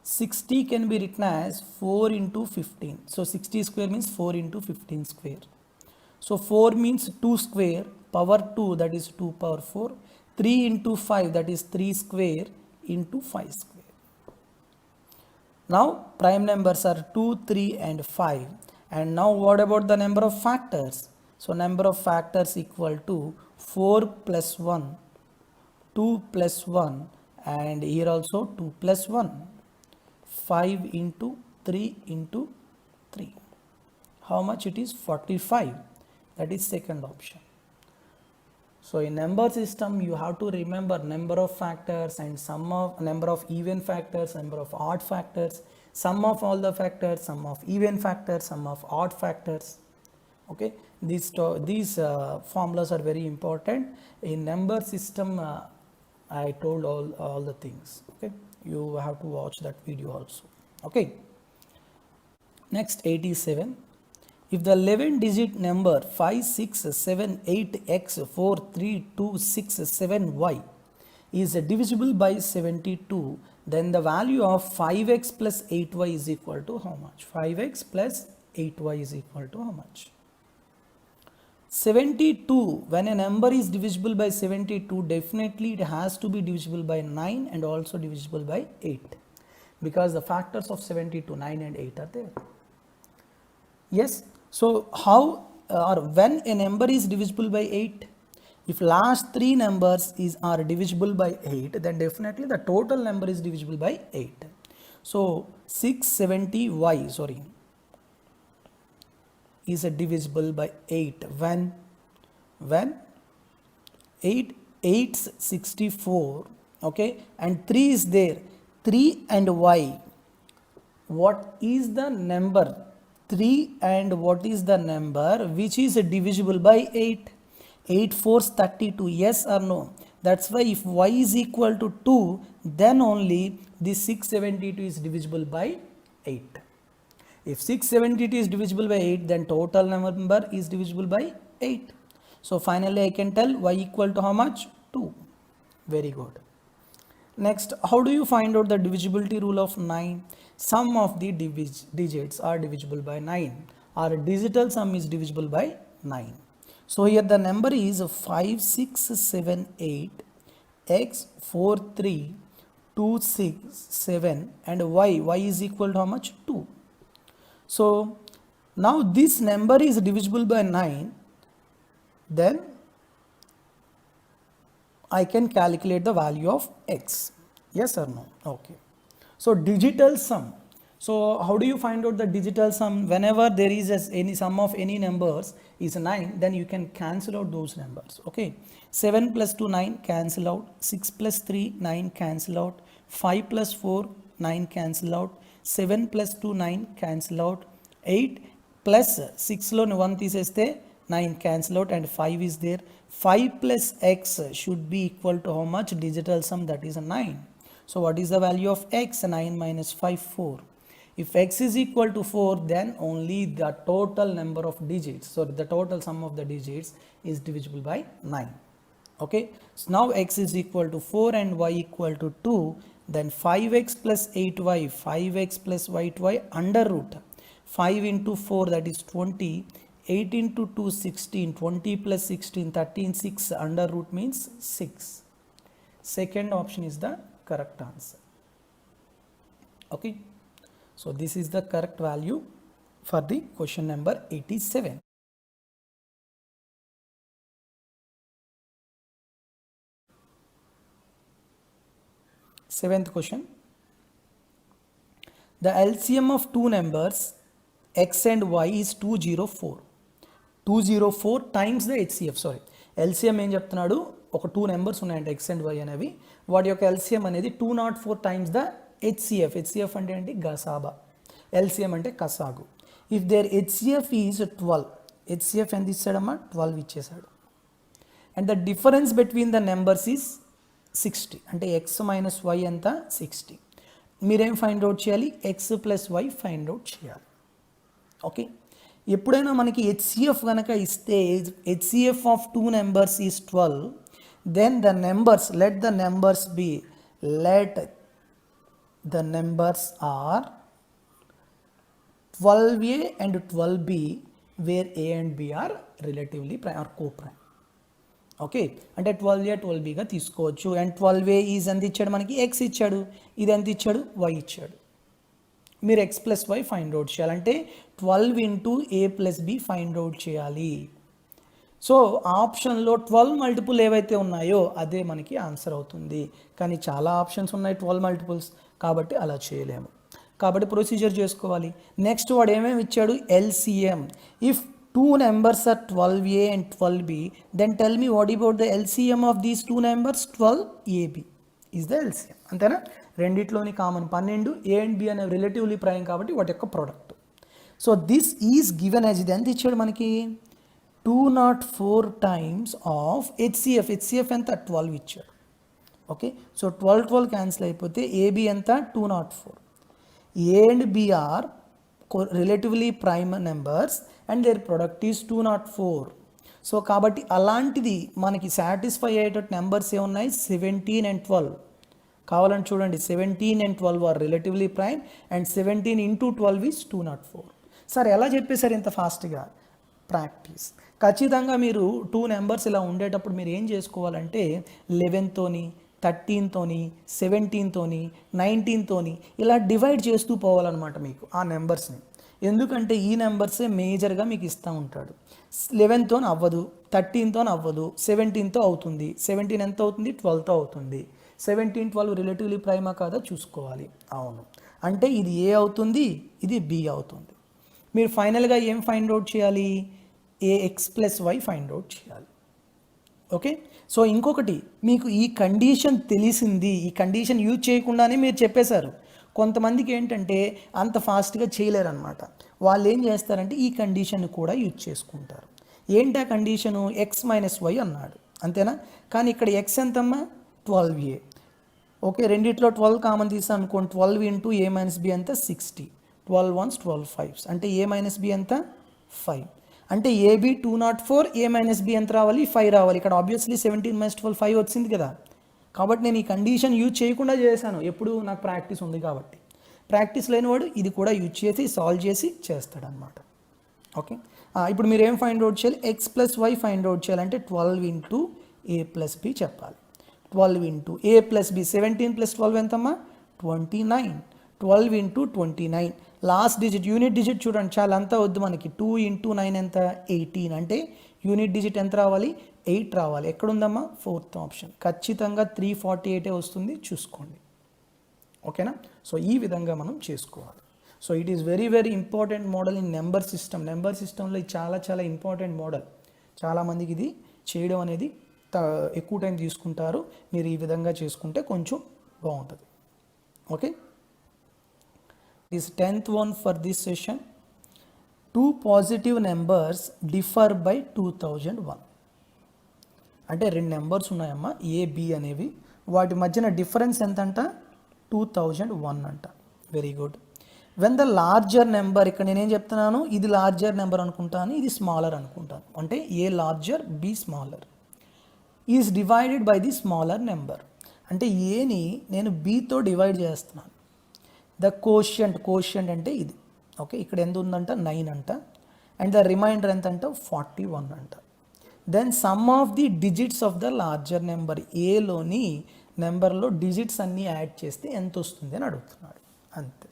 60 can be written as 4 into 15. So 60 square means 4 into 15 square. So 4 means 2 square, power 2 that is 2 power 4. 3 into 5 that is 3 square into 5 square. Now prime numbers are 2, 3 and 5. And now what about the number of factors? So number of factors equal to 4 plus 1, 2 plus 1 and here also 2 plus 1. 5 into 3 into 3. How much it is? 45. That is second option. So in number system you have to remember number of factors and sum of number of even factors, number of odd factors, sum of all the factors, sum of even factors, sum of odd factors. Okay, these formulas are very important in number system. I told all the things. Okay, you have to watch that video also. Okay, next 87. If the 11 digit number 5678x432667y is divisible by 72, then the value of 5x plus 8y is equal to how much? 5x plus 8y is equal to how much? 72. When a number is divisible by 72, definitely it has to be divisible by 9 and also divisible by 8, because the factors of 72, 9 and 8 are there. Yes. So how or when a number is divisible by 8? If last three numbers are divisible by 8, then definitely the total number is divisible by 8. So 670y is divisible by 8 when 8 8's 64, okay, and 3 is there. 3 and y, what is the number? 3 and what is the number which is divisible by 8? 8 4's 32, yes or no? That's why if y is equal to 2, then only this 672 is divisible by 8. If 672 is divisible by 8, then total number is divisible by 8. So finally I can tell y equal to how much? 2. Very good. Next, how do you find out the divisibility rule of 9? Sum of the digits are divisible by 9. Our digital sum is divisible by 9. So here the number is 5678 x 432667 and y is equal to how much? 2. So now this number is divisible by 9, then I can calculate the value of x. Yes or no? Okay. So digital sum. So how do you find out the digital sum? Whenever there is any sum of any numbers is 9, then you can cancel out those numbers. Okay. 7 plus 2, 9, cancel out. 6 plus 3, 9, cancel out. 5 plus 4, 9, cancel out. 7 plus 2, 9, cancel out. 8 plus 6 lo 1 తీసేస్తే 9 cancel out and 5 is there. 5 plus x should be equal to how much? Digital sum, that is 9. So what is the value of x? 9 minus 5, 4. If x is equal to 4, then only the total number of digits, so the total sum of the digits is divisible by 9. Okay, so now x is equal to 4 and y equal to 2, then 5x plus 8y, 5x plus 8y under root 5 into 4, that is 20. 8 into 2, 16. 20 plus 16, 13. 6 under root means 6. Second option is the correct answer. Okay, so this is the correct value for the question number 87. Seventh question. The LCM of two numbers x and y is 204. 204 times the HCF. Sorry, LCM ఏం చెప్తున్నాడు? ఒక two numbers ఉన్నాయంట x and y అనేవి, వాటి యొక్క LCM అనేది 204 times the HCF. HCF అంటే ఏంటి? గసాబా. LCM అంటే కసాగు. If there HCF is 12, HCF ఎంత ఇచ్చాడమ్మా? 12 ఇచ్చేసాడు. And the difference between the numbers is 60, అంటే x మైనస్ y ఎంత? 60. మీరేం ఫైండ్ అవుట్ చేయాలి? x plus y find out చేయాలి. ఓకే, ఎప్పుడైనా మనకి హెచ్సిఎఫ్ కనుక ఇస్తే HCF of two numbers is 12, then the numbers, let the numbers be, let the numbers are 12a and 12b where a and b are relatively prime or co-prime. Okay, అంటే 12a 12bగా తీసుకోవచ్చు. And 12a is ఎంత ఇచ్చాడు మనకి, X ఇచ్చాడు, ఇది ఎంత ఇచ్చాడు, y ఇచ్చాడు. మీరు x plus y find out చేయాలంటే 12 into a plus b find out చేయాలి. సో ఆప్షన్లో 12 మల్టిపుల్ ఏవైతే ఉన్నాయో అదే మనకి ఆన్సర్ అవుతుంది. కానీ చాలా ఆప్షన్స్ ఉన్నాయి 12 మల్టిపుల్స్, కాబట్టి అలా చేయలేము. కాబట్టి ప్రొసీజర్ చేసుకోవాలి. నెక్స్ట్ వాడు ఏమేమి ఇచ్చాడు, LCM. If two numbers are 12a and 12b, then tell me what about the LCM of these two numbers, 12ab is the LCM. అంతేనా, రెండిట్లోని కామన్ 12, a and b అనే రిలేటివ్లీ ప్రైమ్ కాబట్టి వాటి యొక్క product. So this is given as, ఇది ఎంత ఇచ్చాడు మనకి, 204 times of HCF ఎంత 12 ఇచ్చాడు. ఓకే, సో 12 క్యాన్సిల్ అయిపోతే ఏబి ఎంత 204. A and b are relatively prime numbers and their product is 204. So కాబట్టి అలాంటిది మనకి సాటిస్ఫై అయ్యేటట్టు నెంబర్స్ ఏమున్నాయి, 17 and 12. కావాలని చూడండి, 17 and 12 are relatively prime and 17 into 12 is 204. Sir ఎలా చెప్పేశారు ఇంత ఫాస్ట్గా, ప్రాక్టీస్. ఖచ్చితంగా మీరు 2 నెంబర్స్ ఇలా ఉండేటప్పుడు మీరు ఏం చేసుకోవాలంటే 11తోని 13తోని 17తోని 19తోని ఇలా డివైడ్ చేస్తూ పోవాలన్నమాట మీకు ఆ నెంబర్స్ని. ఎందుకంటే ఈ నెంబర్సే మేజర్గా మీకు ఇస్తూ ఉంటాడు. 11తో అవ్వదు, 13తో అవ్వదు, 17తో అవుతుంది, 17 ఎంత అవుతుంది 12తో అవుతుంది. 17, 12 రిలేటివ్లీ ప్రైమా కాదా చూసుకోవాలి. అవును అంటే ఇది ఏ అవుతుంది, ఇది బి అవుతుంది. మీరు ఫైనల్గా ఏం ఫైండ్ అవుట్ చేయాలి, ax plus y find out చేయాలి. ఓకే, సో ఇంకొకటి మీకు ఈ కండిషన్ తెలిసింది, ఈ కండిషన్ యూజ్ చేయకుండానే మీరు చెప్పేశారు. కొంతమందికి ఏంటంటే అంత ఫాస్ట్గా చేయలేరన్నమాట. వాళ్ళు ఏం చేస్తారంటే ఈ కండిషన్ కూడా యూజ్ చేసుకుంటారు. ఏంటి ఆ కండిషను, ఎక్స్ మైనస్ వై అన్నాడు అంతేనా, కానీ ఇక్కడ ఎక్స్ ఎంతమ్మా 12a. ఓకే, రెండిట్లో 12 కామన్ తీసాం అనుకోండి, 12 ఇంటూ ఏ మైనస్ బి ఎంత 60, 12 1s 12 5s అంటే ఏ మైనస్ బి ఎంత 5. అంటే ఏబి 204, ఏ మైనస్ బి ఎంత రావాలి 5 రావాలి. ఇక్కడ ఆబ్వియస్లీ 17 మైనస్ 12 5 వచ్చింది కదా. కాబట్టి నేను ఈ కండిషన్ యూజ్ చేయకుండా చేశాను, ఎప్పుడు నాకు ప్రాక్టీస్ ఉంది కాబట్టి. ప్రాక్టీస్ లేనివాడు ఇది కూడా యూజ్ చేసి సాల్వ్ చేసి చేస్తాడనమాట. ఓకే, ఇప్పుడు మీరు ఏం ఫైండ్ అవుట్ చేయాలి, x plus y find out చేయాలంటే 12 ఇంటూ ఏ ప్లస్ బి చెప్పాలి. 12 into a plus b, 17 plus 12 ఎంతమ్మా 29. 12 into 29, last digit unit digit చూడండి, చాలా అంతా వద్దు మనకి. 2 ఇంటూ 9 ఎంత 18, అంటే యూనిట్ డిజిట్ ఎంత రావాలి 8 రావాలి. ఎక్కడుందమ్మా 4th ఆప్షన్. ఖచ్చితంగా 348 వస్తుంది, చూసుకోండి. ఓకేనా, సో ఈ విధంగా మనం చేసుకోవాలి. So it is very very important model in number system. Number సిస్టంలో ఇది చాలా చాలా ఇంపార్టెంట్ మోడల్. చాలామందికి ఇది చేయడం అనేది ఎక్కువ టైం తీసుకుంటారు. మీరు ఈ విధంగా చేసుకుంటే కొంచెం బాగుంటుంది. Okay, is 10th one for this session. Two positive numbers differ by 2001. అంటే రెండు నెంబర్స్ ఉన్నాయమ్మా ఏ బి అనేవి, వాటి మధ్యన డిఫరెన్స్ ఎంత అంట 2001 అంట. Very good. When the larger number, ఇక్కడ నేనేం చెప్తున్నాను, ఇది లార్జర్ నెంబర్ అనుకుంటాను, ఇది స్మాలర్ అనుకుంటాను, అంటే a larger b smaller, is divided by the smaller number. అంటే ఏని నేను బితో డివైడ్ చేస్తున్నాను. ద కోషియంట్ అంటే ఇది. ఓకే, ఇక్కడ ఎంత ఉందంట 9 అంట, అండ్ ద రిమైండర్ ఎంత అంట 41 అంట. Then sum of the digits of the larger number, ఏలోని నెంబర్లో డిజిట్స్ అన్నీ యాడ్ చేస్తే ఎంత వస్తుంది అని అడుగుతున్నాడు. అంతే.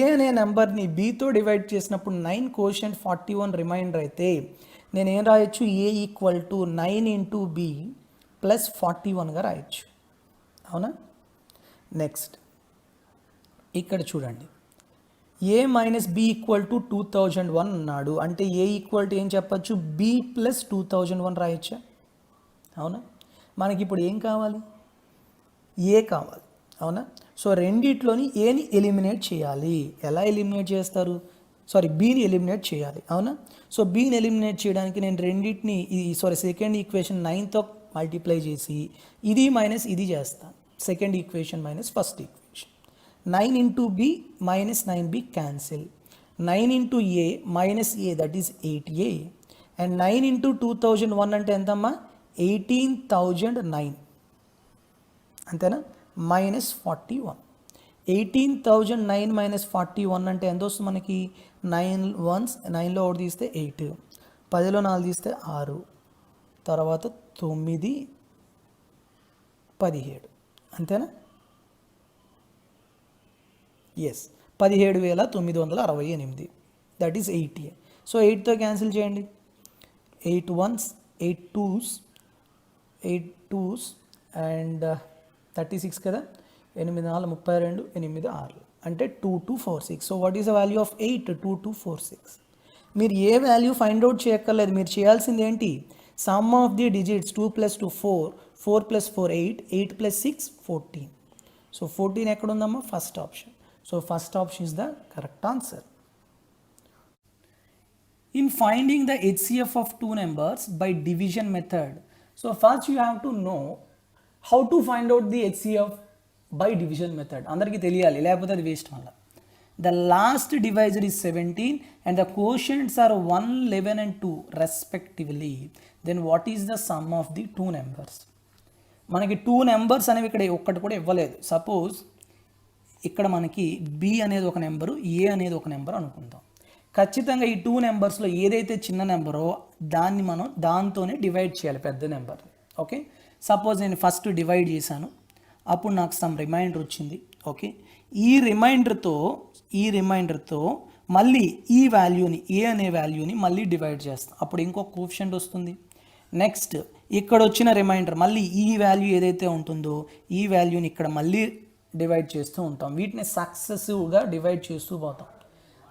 ఏ అనే నెంబర్ని బితో డివైడ్ చేసినప్పుడు 9 కోషియంట్ 41 రిమైండర్ అయితే నేనేం రాయొచ్చు, A equal to 9 into B plus 41గా రాయొచ్చు. అవునా. నెక్స్ట్ ఇక్కడ చూడండి, A minus B equal to 2001 అన్నాడు, అంటే ఏ ఈక్వల్ టు ఏం చెప్పచ్చు, బి ప్లస్ 2001 రాయొచ్చా. అవునా. మనకి ఇప్పుడు ఏం కావాలి, ఏ కావాలి. అవునా. సో రెండిట్లోని ఏని ఎలిమినేట్ చేయాలి. ఎలా ఎలిమినేట్ చేస్తారు, బీని ఎలిమినేట్ చేయాలి. అవునా. సో బీని ఎలిమినేట్ చేయడానికి నేను రెండింటిని సెకండ్ ఈక్వేషన్ 9తో మల్టిప్లై చేసి ఇది మైనస్ ఇది చేస్తాను. Second equation minus first equation. 9 into b minus 9b cancel. 9 into a minus a that is 8a. And 9 into 2001 అంటే ఎంతమ్మా 18,009. అంతేనా. మైనస్ 41. 18,009 మైనస్ 41 అంటే ఎంత వస్తుంది మనకి? 9 వన్స్ 9లో ఒకటి తీస్తే 8, 10లో 4 తీస్తే 6, తర్వాత 9, 17, అంతేనా? Yes, 17,968, that is 80. సో 8తో క్యాన్సిల్ చేయండి. 8 వన్స్ 8 టూస్ అండ్ 36 కదా, 8 4 32, 8 6 అంటే 2246. So what is the value of 8? 2246. మీరు ఏ వాల్యూ ఫైండ్ అవుట్ చేయక్కర్లేదు, మీరు చేయాల్సింది ఏంటి? Some of the digits 2 + 2 4, 4 + 4 8, 8 + 6 14. So 14 ఎక్కడ ఉందమ్మా? First option. So first option is the correct answer. In finding the HCF of two numbers by division method, so first you have to know how to find out the HCF by division method. అందరికీ తెలియాలి, లేకపోతే అది waste వల్ల. The last divisor is 17 and the quotients are 1, 11 and 2 respectively. Then what is the sum of the two numbers? మనకి 2 numbers అనేవి ఇక్కడ ఒక్కటి కూడా ఇవ్వలేదు. సపోజ్ ఇక్కడ మనకి B అనేది ఒక నెంబరు, A అనేది ఒక నెంబర్ అనుకుందాం. ఖచ్చితంగా ఈ 2 నెంబర్స్లో ఏదైతే చిన్న నెంబరో దాన్ని మనం దాంతోనే డివైడ్ చేయాలి, పెద్ద నెంబర్. ఓకే, సపోజ్ నేను ఫస్ట్ డివైడ్ చేశాను, అప్పుడు నాకు సమ్ రిమైండర్ వచ్చింది. ఓకే, ఈ రిమైండర్తో మళ్ళీ ఈ వాల్యూని, ఏ అనే వాల్యూని మళ్ళీ డివైడ్ చేస్తాం, అప్పుడు ఇంకొక కోఎఫిషియంట్ వస్తుంది. నెక్స్ట్ ఇక్కడ వచ్చిన రిమైండర్ మళ్ళీ ఈ వాల్యూ ఏదైతే ఉంటుందో ఈ వాల్యూని ఇక్కడ మళ్ళీ డివైడ్ చేస్తూ ఉంటాం. వీటిని సక్సెసివ్గా డివైడ్ చేస్తూ పోతాం.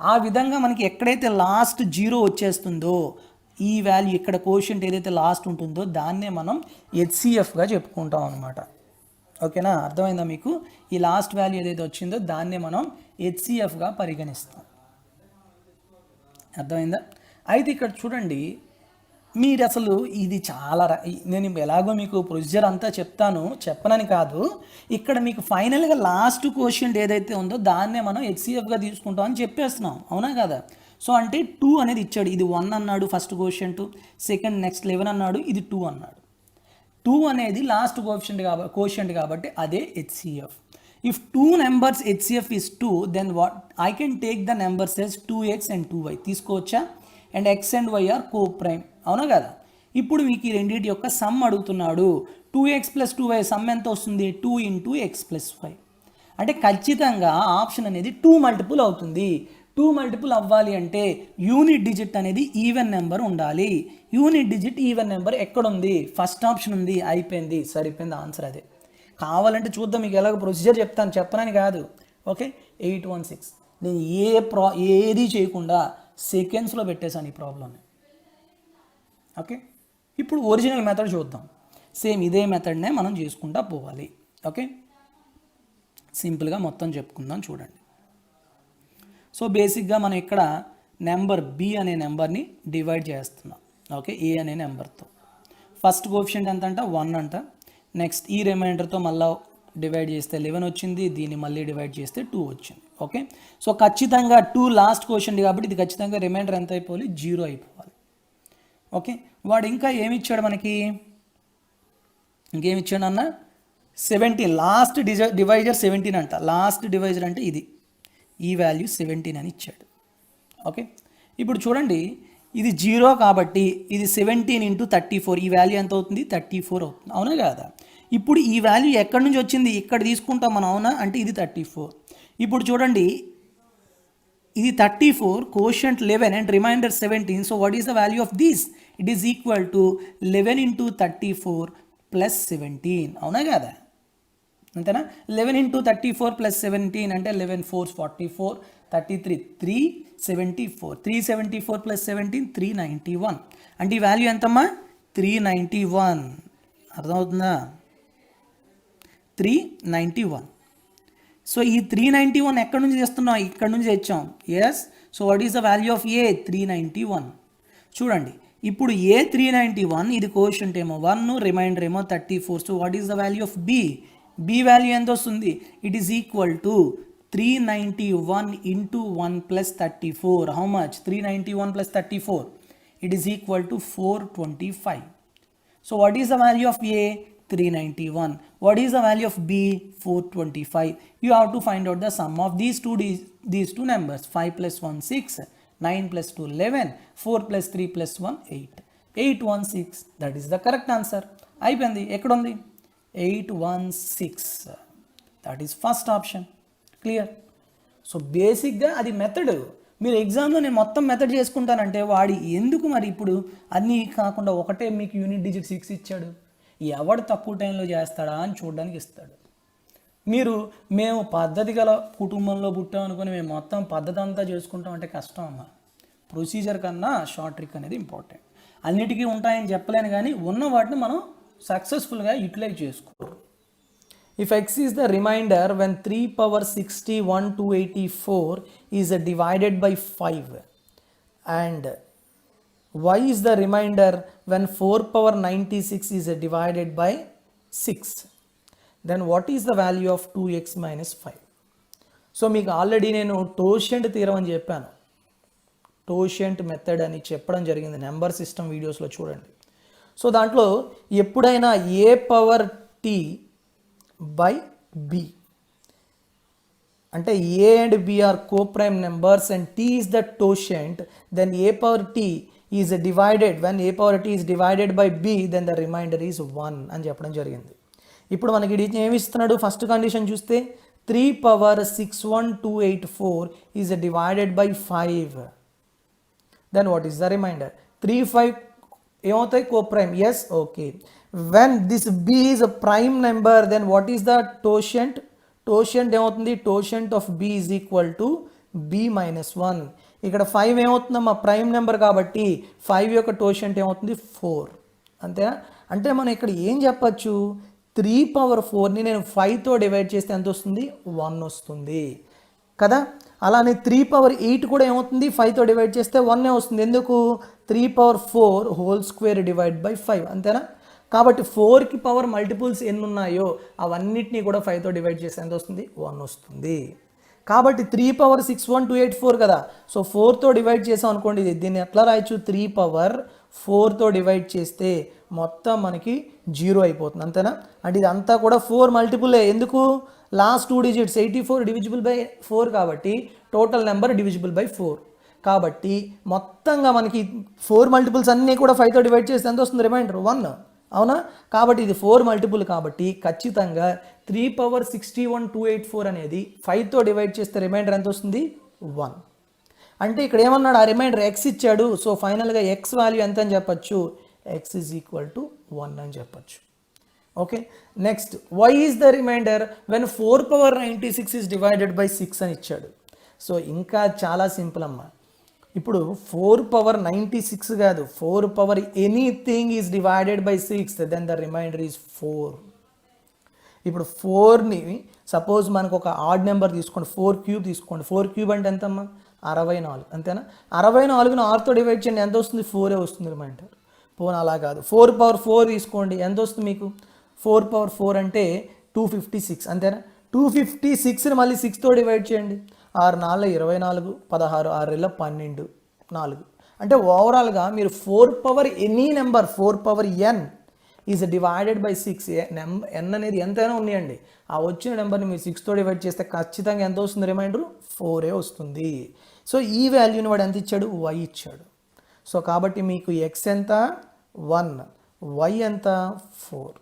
ఆ విధంగా మనకి ఎక్కడైతే లాస్ట్ 0 వచ్చేస్తుందో ఈ వాల్యూ, ఇక్కడ కోషెంట్ ఏదైతే లాస్ట్ ఉంటుందో దాన్నే మనం హెచ్సిఎఫ్గా చెప్పుకుంటాం అనమాట. ఓకేనా, అర్థమైందా మీకు? ఈ లాస్ట్ వాల్యూ ఏదైతే వచ్చిందో దాన్నే మనం హెచ్సిఎఫ్గా పరిగణిస్తాం. అర్థమైందా? అయితే ఇక్కడ చూడండి, మీరు అసలు ఇది చాలా నేను ఎలాగో మీకు ప్రొసీజర్ అంతా చెప్తాను, చెప్పనని కాదు, ఇక్కడ మీకు ఫైనల్గా లాస్ట్ కోషెంట్ ఏదైతే ఉందో దాన్నే మనం హెచ్సిఎఫ్గా తీసుకుంటాం అని చెప్పేస్తున్నాం, అవునా కదా? సో అంటే 2 అనేది ఇచ్చాడు, ఇది 1 అన్నాడు ఫస్ట్ కోషెంట్, సెకండ్ నెక్స్ట్ 11 అన్నాడు, ఇది 2 అన్నాడు. 2 అనేది లాస్ట్ కోషెంట్ కాబట్టి అదే HCF. If 2 numbers HCF is 2, then what I can take the numbers as 2x and 2y తీసుకోవచ్చా? And x and y are coprime, అవునా కదా? ఇప్పుడు మీకు ఈ రెండింటి యొక్క సమ్ అడుగుతున్నాడు. 2x + 2y సమ్ ఎంత వస్తుంది? 2 × x + y. అంటే ఖచ్చితంగా ఆప్షన్ అనేది 2 మల్టిపుల్ అవుతుంది. 2 మల్టిపుల్ అవ్వాలి అంటే యూనిట్ డిజిట్ అనేది ఈవెన్ నెంబర్ ఉండాలి. యూనిట్ డిజిట్ ఈవెన్ నెంబర్ ఎక్కడుంది? ఫస్ట్ ఆప్షన్ ఉంది, అయిపోయింది, సరిపోయింది, ఆన్సర్ అదే. కావాలంటే చూద్దాం, మీకు ఎలాగో ప్రొసీజర్ చెప్తాను, చెప్పనని కాదు. ఓకే, 816 నేను ఏది చేయకుండా సెకండ్స్లో పెట్టేశాను ఈ ప్రాబ్లమ్ని. ఓకే, ఇప్పుడు ఒరిజినల్ మెథడ్ చూద్దాం. సేమ్ ఇదే మెథడ్నే మనం చేసుకుంటా పోవాలి. ఓకే, సింపుల్గా మొత్తం చెప్పుకుందాం చూడండి. సో బేసిక్గా మనం ఇక్కడ నెంబర్ బి అనే నెంబర్ని డివైడ్ చేస్తున్నాం. ఓకే, ఏ అనే నెంబర్తో. ఫస్ట్ కోఎఫిషియంట్ ఎంత అంట? 1 అంట. నెక్స్ట్ ఈ రిమైండర్తో మళ్ళీ డివైడ్ చేస్తే 11 వచ్చింది, దీన్ని మళ్ళీ డివైడ్ చేస్తే 2 వచ్చింది. ఓకే, సో ఖచ్చితంగా 2 లాస్ట్ కోఎఫిషియంట్ కాబట్టి ఇది ఖచ్చితంగా రిమైండర్ ఎంత అయిపోవాలి? 0 అయిపోవాలి. ఓకే, వాడు ఇంకా ఏమి ఇచ్చాడు మనకి? ఇంకేమి ఇచ్చాడు అన్న? 17. లాస్ట్ డివైజర్ 17 అంట. లాస్ట్ డివైజర్ అంటే ఇది, ఈ వాల్యూ 17 అని ఇచ్చాడు. ఓకే, ఇప్పుడు చూడండి, ఇది 0 కాబట్టి ఇది 17 × 34, ఈ వాల్యూ ఎంత అవుతుంది? 34 అవుతుంది, అవునా కాదా? ఇప్పుడు ఈ వాల్యూ ఎక్కడి నుంచి వచ్చింది? ఇక్కడ తీసుకుంటాం మనం, అవునా? అంటే ఇది 34. ఇప్పుడు చూడండి, ఇది 34, quotient 11 and remainder 17. So what is the value of this? It is equal to 11 × 34 + 17, అవునా కదా? అంతేనా? 11 × 34 + 17 అంటే 11 4 44, 33 374, 374 + 17 391. అంటే ఈ వాల్యూ ఎంతమ్మా? 391. అర్థమవుతుందా? 391. సో ఈ 391 ఎక్కడి నుంచి తెస్తున్నాం? ఇక్కడ నుంచి తెచ్చాం. Yes, so what is the value of A? 391. చూడండి, ఇప్పుడు ఏ 391, ఇది కోషెంట్ ఏమో 1, రిమైండర్ ఏమో 34. So what is the value of b? B value ఎంత వస్తుంది? It is equal to 391 × 1 + 34. How much? 391 + 34. It is equal to 425. So what is the value of A? 391. What is the value of B? 425. You have to find out the sum of these two numbers. 5 plus 1 6, 9 plus 2 11, 4 plus 3 plus 1 8. 816, that is the correct answer. అయిపోయింది. ఎక్కడ ఉంది? 816, that is first option. Clear? So బేసిక్గా అది method. మీరు ఎగ్జామ్లో నేను మొత్తం method చేసుకుంటానంటే వాడి ఎందుకు మరి ఇప్పుడు అన్నీ కాకుండా ఒకటే మీకు యూనిట్ డిజిట్ 6 ఇచ్చాడు, ఎవడు తక్కువ టైంలో చేస్తాడా అని చూడడానికి ఇస్తాడు. మేము పద్ధతి గల కుటుంబంలో పుట్టాం అనుకుని మేము మొత్తం పద్ధతి అంతా చేసుకుంటాం అంటే కష్టం అమ్మ. ప్రొసీజర్ కన్నా షార్ట్ ట్రిక్ అనేది ఇంపార్టెంట్. అన్నిటికీ ఉంటాయని చెప్పలేను, కానీ ఉన్న వాటిని మనం సక్సెస్ఫుల్గా యూటిలైజ్ చేసుకోరు. If x is the remainder when 3 power 61 to 84 is divided by 5 and y is the remainder when 4 power 96 is divided by 6, then what is the value of 2x minus 5? So మీకు already నేను టోషెంట్ theorem అని చెప్పాను, టోషెంట్ method అని చెప్పడం జరిగింది number system వీడియోస్లో చూడండి. So దాంట్లో ఎప్పుడైనా ఏ పవర్ టీ by b అంటే a and b are co-prime numbers and t is the totient, then a power t is divided, when a power t is divided by b then the remainder is 1 అని చెప్పడం జరిగింది. ఇప్పుడు మనకి ఇది ఏమి ఇస్తున్నాడు? First condition చూస్తే 3 power 61284 is divided by 5, then what is the remainder? 3 5 ఏమవుతాయి? co-prime, yes, okay. When this b is a prime number then what is the totient? Totient ఏమవుతుంది? Totient of b is equal to b minus 1. ఇక్కడ 5 ఏమవుతుందమ్మా? Prime number కాబట్టి 5 యొక్క టోషెంట్ ఏమవుతుంది? 4. అంతేనా? అంటే మనం ఇక్కడ ఏం చెప్పచ్చు? 3 power 4ని నేను 5తో డివైడ్ చేస్తే ఎంత వస్తుంది? 1 వస్తుంది కదా. అలానే 3 power 8 కూడా ఏమవుతుంది? 5తో డివైడ్ చేస్తే 1 వస్తుంది. ఎందుకు? 3 power 4 whole square divide by 5, అంతేనా. కాబట్టి 4కి పవర్ మల్టిపుల్స్ ఎన్ని ఉన్నాయో అవన్నిటినీ కూడా 5తో డివైడ్ చేస్తే ఎంత వస్తుంది? 1 వస్తుంది. కాబట్టి 3 power 61284 కదా. సో 4తో డివైడ్ చేసాం అనుకోండి, దీన్ని ఎట్లా రాయొచ్చు? 3 power 4తో డివైడ్ చేస్తే మొత్తం మనకి 0 అయిపోతుంది, అంతేనా. అంటే ఇదంతా కూడా 4 మల్టిపులే. ఎందుకు? లాస్ట్ 2 డిజిట్స్ 84 డివిజిబుల్ బై 4 కాబట్టి టోటల్ నెంబర్ డివిజిబుల్ బై 4. కాబట్టి మొత్తంగా మనకి 4 మల్టిపుల్స్ అన్నీ కూడా 5తో డివైడ్ చేస్తే ఎంత వస్తుంది? రిమైండర్ 1, అవునా. కాబట్టి ఇది 4 మల్టిపుల్ కాబట్టి ఖచ్చితంగా 3 power 61284 అనేది 5తో డివైడ్ చేస్తే రిమైండర్ ఎంత వస్తుంది? 1. అంటే ఇక్కడ ఏమన్నాడు? ఆ రిమైండర్ x ఇచ్చాడు. సో ఫైనల్గా x వాల్యూ ఎంత అని చెప్పచ్చు? x ఈజ్ ఈక్వల్ టు 1 అని చెప్పచ్చు. Okay. Next y is the remainder when 4 power 96 is divided by 6 అని ఇచ్చాడు. సో ఇంకా చాలా సింపుల్ అమ్మా. ఇప్పుడు 4 power 96 కాదు, 4 power anything is divided by 6 then the remainder is 4. ఇప్పుడు 4ని సపోజ్ మనకు ఒక ఆడ్ నెంబర్ తీసుకోండి, 4 క్యూబ్ తీసుకోండి. 4 క్యూబ్ అంటే ఎంతమ్మా? 64, అంతేనా. 64ను 6తో డివైడ్ చేయండి, ఎంత వస్తుంది? 4 వస్తుంది రిమైండర్. పోనీ అలా కాదు, 4 power 4 తీసుకోండి, ఎంత వస్తుంది మీకు? 4 power 4 అంటే 256, అంతేనా. 256ని మళ్ళీ 6తో డివైడ్ చేయండి, 6 4 24, 16 6 12 4. అంటే ఓవరాల్గా మీరు 4 power any number 4 power n is divided by 6. n అనేది ఎంతైనా ఉన్నాయండి, ఆ వచ్చిన నెంబర్ని మీరు 6తో డివైడ్ చేస్తే ఖచ్చితంగా ఎంత వస్తుంది? రిమైండర్ 4 వస్తుంది. సో ఈ వాల్యూని వాడు ఎంత ఇచ్చాడు? y ఇచ్చాడు. సో కాబట్టి మీకు x ఎంత? 1, y ఎంత? 4.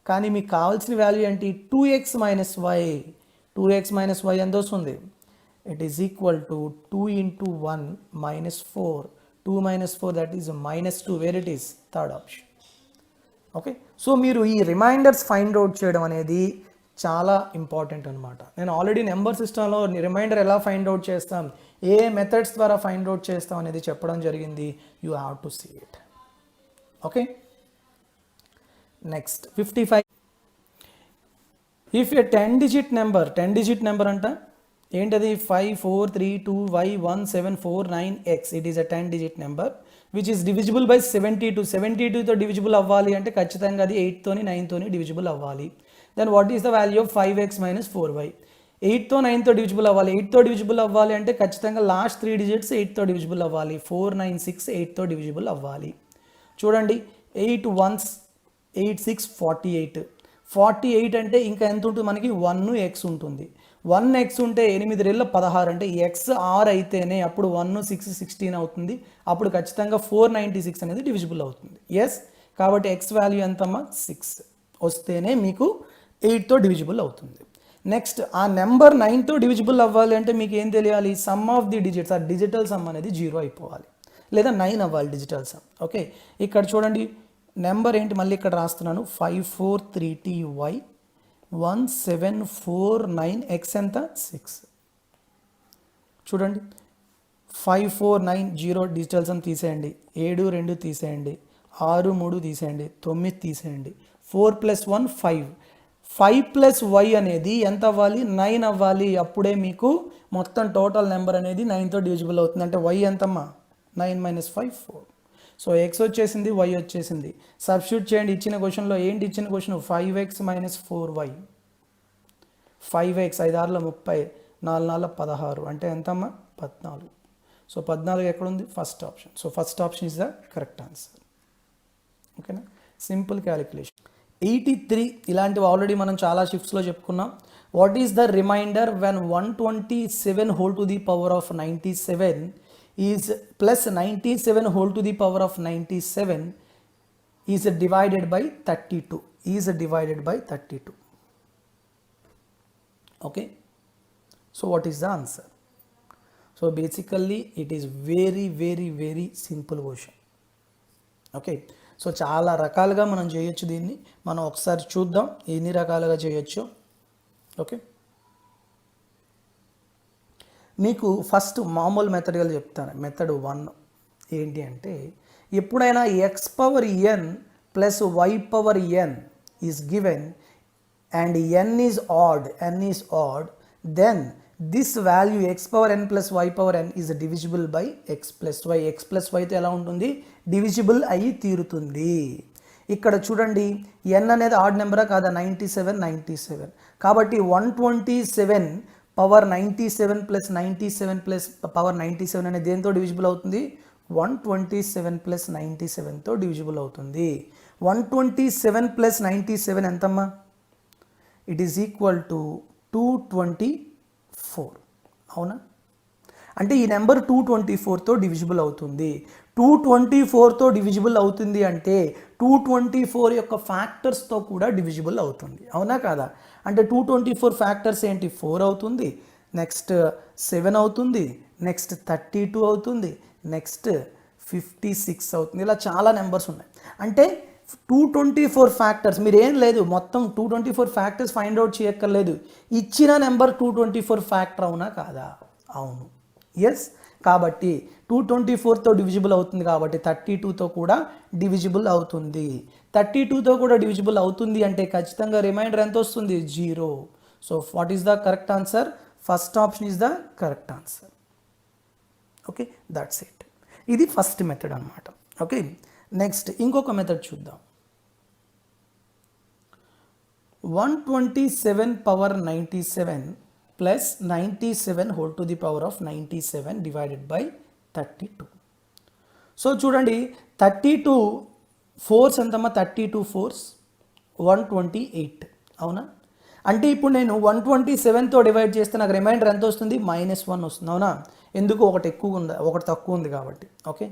కానీ మీకు కావాల్సిన వాల్యూ ఏంటి? 2x minus y. 2x minus y ఎంత వస్తుంది? It is equal to 2 into 1 minus 4. 2 minus 4 that is minus 2. Where it is? Third option. Okay. So మీరు ఈ రిమైండర్స్ ఫైండ్ అవుట్ చేయడం అనేది చాలా ఇంపార్టెంట్ అనమాట. నేను ఆల్రెడీ నెంబర్ సిస్టంలో రిమైండర్ ఎలా ఫైండ్ అవుట్ చేస్తాం, ఏ మెథడ్స్ ద్వారా ఫైండ్ అవుట్ చేస్తాం అనేది చెప్పడం జరిగింది. You have to see it. Okay. Next 55. If a 10 digit number అంట ఏంటది? 5 4 3 2 y 1 7 4 9 x. It is a 10 digit number which is divisible by 72. 72తో డివిజిబుల్ అవ్వాలి అంటే ఖచ్చితంగా అది 8తోని 9తోని డివిజిబుల్ అవ్వాలి. Then what is the value of 5x minus 4y? 8తో 9తో డివిజిబుల్ అవ్వాలి. 8తో డివిజిబుల్ అవ్వాలి అంటే ఖచ్చితంగా లాస్ట్ 3 digits 8తో డివిజిబుల్ అవ్వాలి. 4 9 6 8తో డివిజిబుల్ అవ్వాలి. చూడండి, 8 1s 8 6 48. 48 అంటే ఇంకా ఎంత ఉంటుంది మనకి 1x ఉంటుంది. 1x ఉంటే 8 రెళ్ళ 16 అంటే x 6 అయితేనే అప్పుడు 1 6 16 అవుతుంది. అప్పుడు ఖచ్చితంగా 496 అనేది డివిజిబుల్ అవుతుంది. ఎస్, కాబట్టి x వాల్యూ ఎంతమ్మా 6 వస్తేనే మీకు 8తో డివిజిబుల్ అవుతుంది. నెక్స్ట్ ఆ నెంబర్ 9తో డివిజిబుల్ అవ్వాలి అంటే మీకు ఏం తెలియాలి, సమ్ ఆఫ్ ది డిజిట్స్, ఆ డిజిటల్ సమ్ అనేది 0 అయిపోవాలి లేదా 9 అవ్వాలి డిజిటల్ సమ్. ఓకే, ఇక్కడ చూడండి నెంబర్ ఏంటి, మళ్ళీ ఇక్కడ రాస్తున్నాను 5430y 1749x ఎంత 6. చూడండి 5490 డిజిటల్ సమ్ తీసేయండి, 7 2 తీసేయండి, 6 3 తీసేయండి, 9 తీసేయండి, 4 + 1 5. 5 + y అనేది ఎంత అవ్వాలి 9 అవ్వాలి. అప్పుడే మీకు మొత్తం టోటల్ నెంబర్ అనేది 9తో డివిజిబుల్ అవుతుంది. అంటే y ఎంతమ్మా 9 - 5 4. సో x వచ్చేసింది, y వచ్చేసింది. సబ్స్టిట్యూట్ చేయండి. ఇచ్చిన క్వశ్చన్లో ఏంటి ఇచ్చిన క్వశ్చన్ 5x - 4y. 5x 5 6 30, 4 4 16 అంటే ఎంతమ్మా 14. సో 14 ఎక్కడ ఉంది, first option. So first option is the correct answer. ఓకేనా, సింపుల్ క్యాలిక్యులేషన్. 83 ఇలాంటివి ఆల్రెడీ మనం చాలా షిఫ్ట్స్లో చెప్పుకున్నాం. What is the remainder when 127 whole to the power of 97 is plus 97 whole to the power of 97 is divided by 32. Is divided by 32. Okay, so what is the answer? So basically it is very very very simple question. Okay, so చాలా రకాలుగా మనం చేయొచ్చు దీన్ని. మనం ఒకసారి చూద్దాం ఎన్ని రకాలుగా చేయొచ్చు. ఓకే, మీకు ఫస్ట్ మామూలు మెథడ్గా చెప్తాను. మెథడ్ 1 ఏంటి అంటే, ఎప్పుడైనా x power n plus y power n is given and n is odd, then this value x power n plus y power n is divisible by x plus y. x plus వైతో ఎలా ఉంటుంది, divisible అయ్యి తీరుతుంది. ఇక్కడ చూడండి n అనేది add నెంబరా కాదా, 97. కాబట్టి 127 పవర్ 97 ప్లస్ 97 ప్లస్ పవర్ 97 అనేది దేంతో డివిజిబుల్ అవుతుంది, 127 ప్లస్ 97తో డివిజిబుల్ అవుతుంది. 127 ప్లస్ 97 ఎంతమ్మా, ఇట్ ఈస్ ఈక్వల్ టు 224. అవునా, అంటే ఈ నెంబర్ 224తో డివిజిబుల్ అవుతుంది. 224తో డివిజిబుల్ అవుతుంది అంటే 224 యొక్క ఫ్యాక్టర్స్తో కూడా డివిజిబుల్ అవుతుంది. అవునా కాదా? అంటే 224 ఫ్యాక్టర్స్ ఏంటి, 4 అవుతుంది, నెక్స్ట్ 7 అవుతుంది, నెక్స్ట్ 32 అవుతుంది, నెక్స్ట్ 56 అవుతుంది. ఇలా చాలా నెంబర్స్ ఉన్నాయి. అంటే 224 ఫ్యాక్టర్స్, మీరు ఏం లేదు మొత్తం 224 ఫ్యాక్టర్స్ ఫైండ్ అవుట్ చేయక్కర్లేదు. ఇచ్చిన నెంబర్ 224 ఫ్యాక్టర్ అవునా కాదా? అవును, ఎస్. కాబట్టి 224తో డివిజిబుల్ అవుతుంది కాబట్టి 32తో కూడా డివిజిబుల్ అవుతుంది. 32తో కూడా డివిజిబుల్ అవుతుంది అంటే ఖచ్చితంగా రిమైండర్ ఎంత వస్తుంది, 0. So what is the correct answer? First option is the correct answer. Okay, that's it. ఇది ఫస్ట్ మెథడ్ అనమాట. ఓకే, నెక్స్ట్ ఇంకొక మెథడ్ చూద్దాం. 127 power 97 plus 97 whole to the power of 97 divided by 32. So చూడండి 32 4s ఎంతమ్మా, 32 4s 128. అవునా, అంటే ఇప్పుడు నేను 127తో డివైడ్ చేస్తే నాకు రిమైండర్ ఎంత వస్తుంది, -1 వస్తుంది. అవునా, ఎందుకు, ఒకటి ఎక్కువ ఉంది ఒకటి తక్కువ ఉంది కాబట్టి. ఓకే,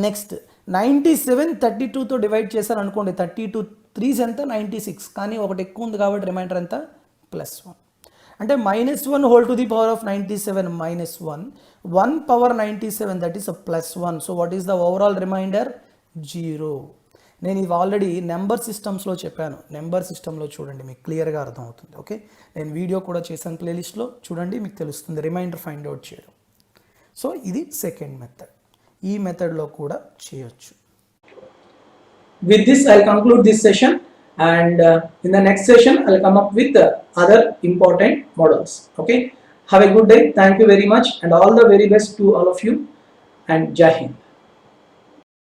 నెక్స్ట్ 97 32తో డివైడ్ చేశాను అనుకోండి, 32 3s ఎంత 96, కానీ ఒకటి ఎక్కువ ఉంది కాబట్టి రిమైండర్ ఎంత, +1. అంటే -1 whole to the power of 97 -1, 1 power 97 that is +1. So what is the overall remainder, 0. నేను ఇది ఆల్రెడీ నెంబర్ సిస్టమ్స్లో చెప్పాను. నెంబర్ సిస్టంలో చూడండి, మీకు క్లియర్గా అర్థమవుతుంది. ఓకే, నేను వీడియో కూడా చేశాను, ప్లేలిస్ట్లో చూడండి, మీకు తెలుస్తుంది రిమైండర్ ఫైండ్ అవుట్ చేయడం. సో ఇది సెకండ్ మెథడ్. ఈ మెథడ్లో కూడా చేయొచ్చు. With this, I'll conclude this session, and in the next session, I'll come up with other important models. Okay, have a good day. Thank you very much, and all the very best to all of you, and Jai Hind.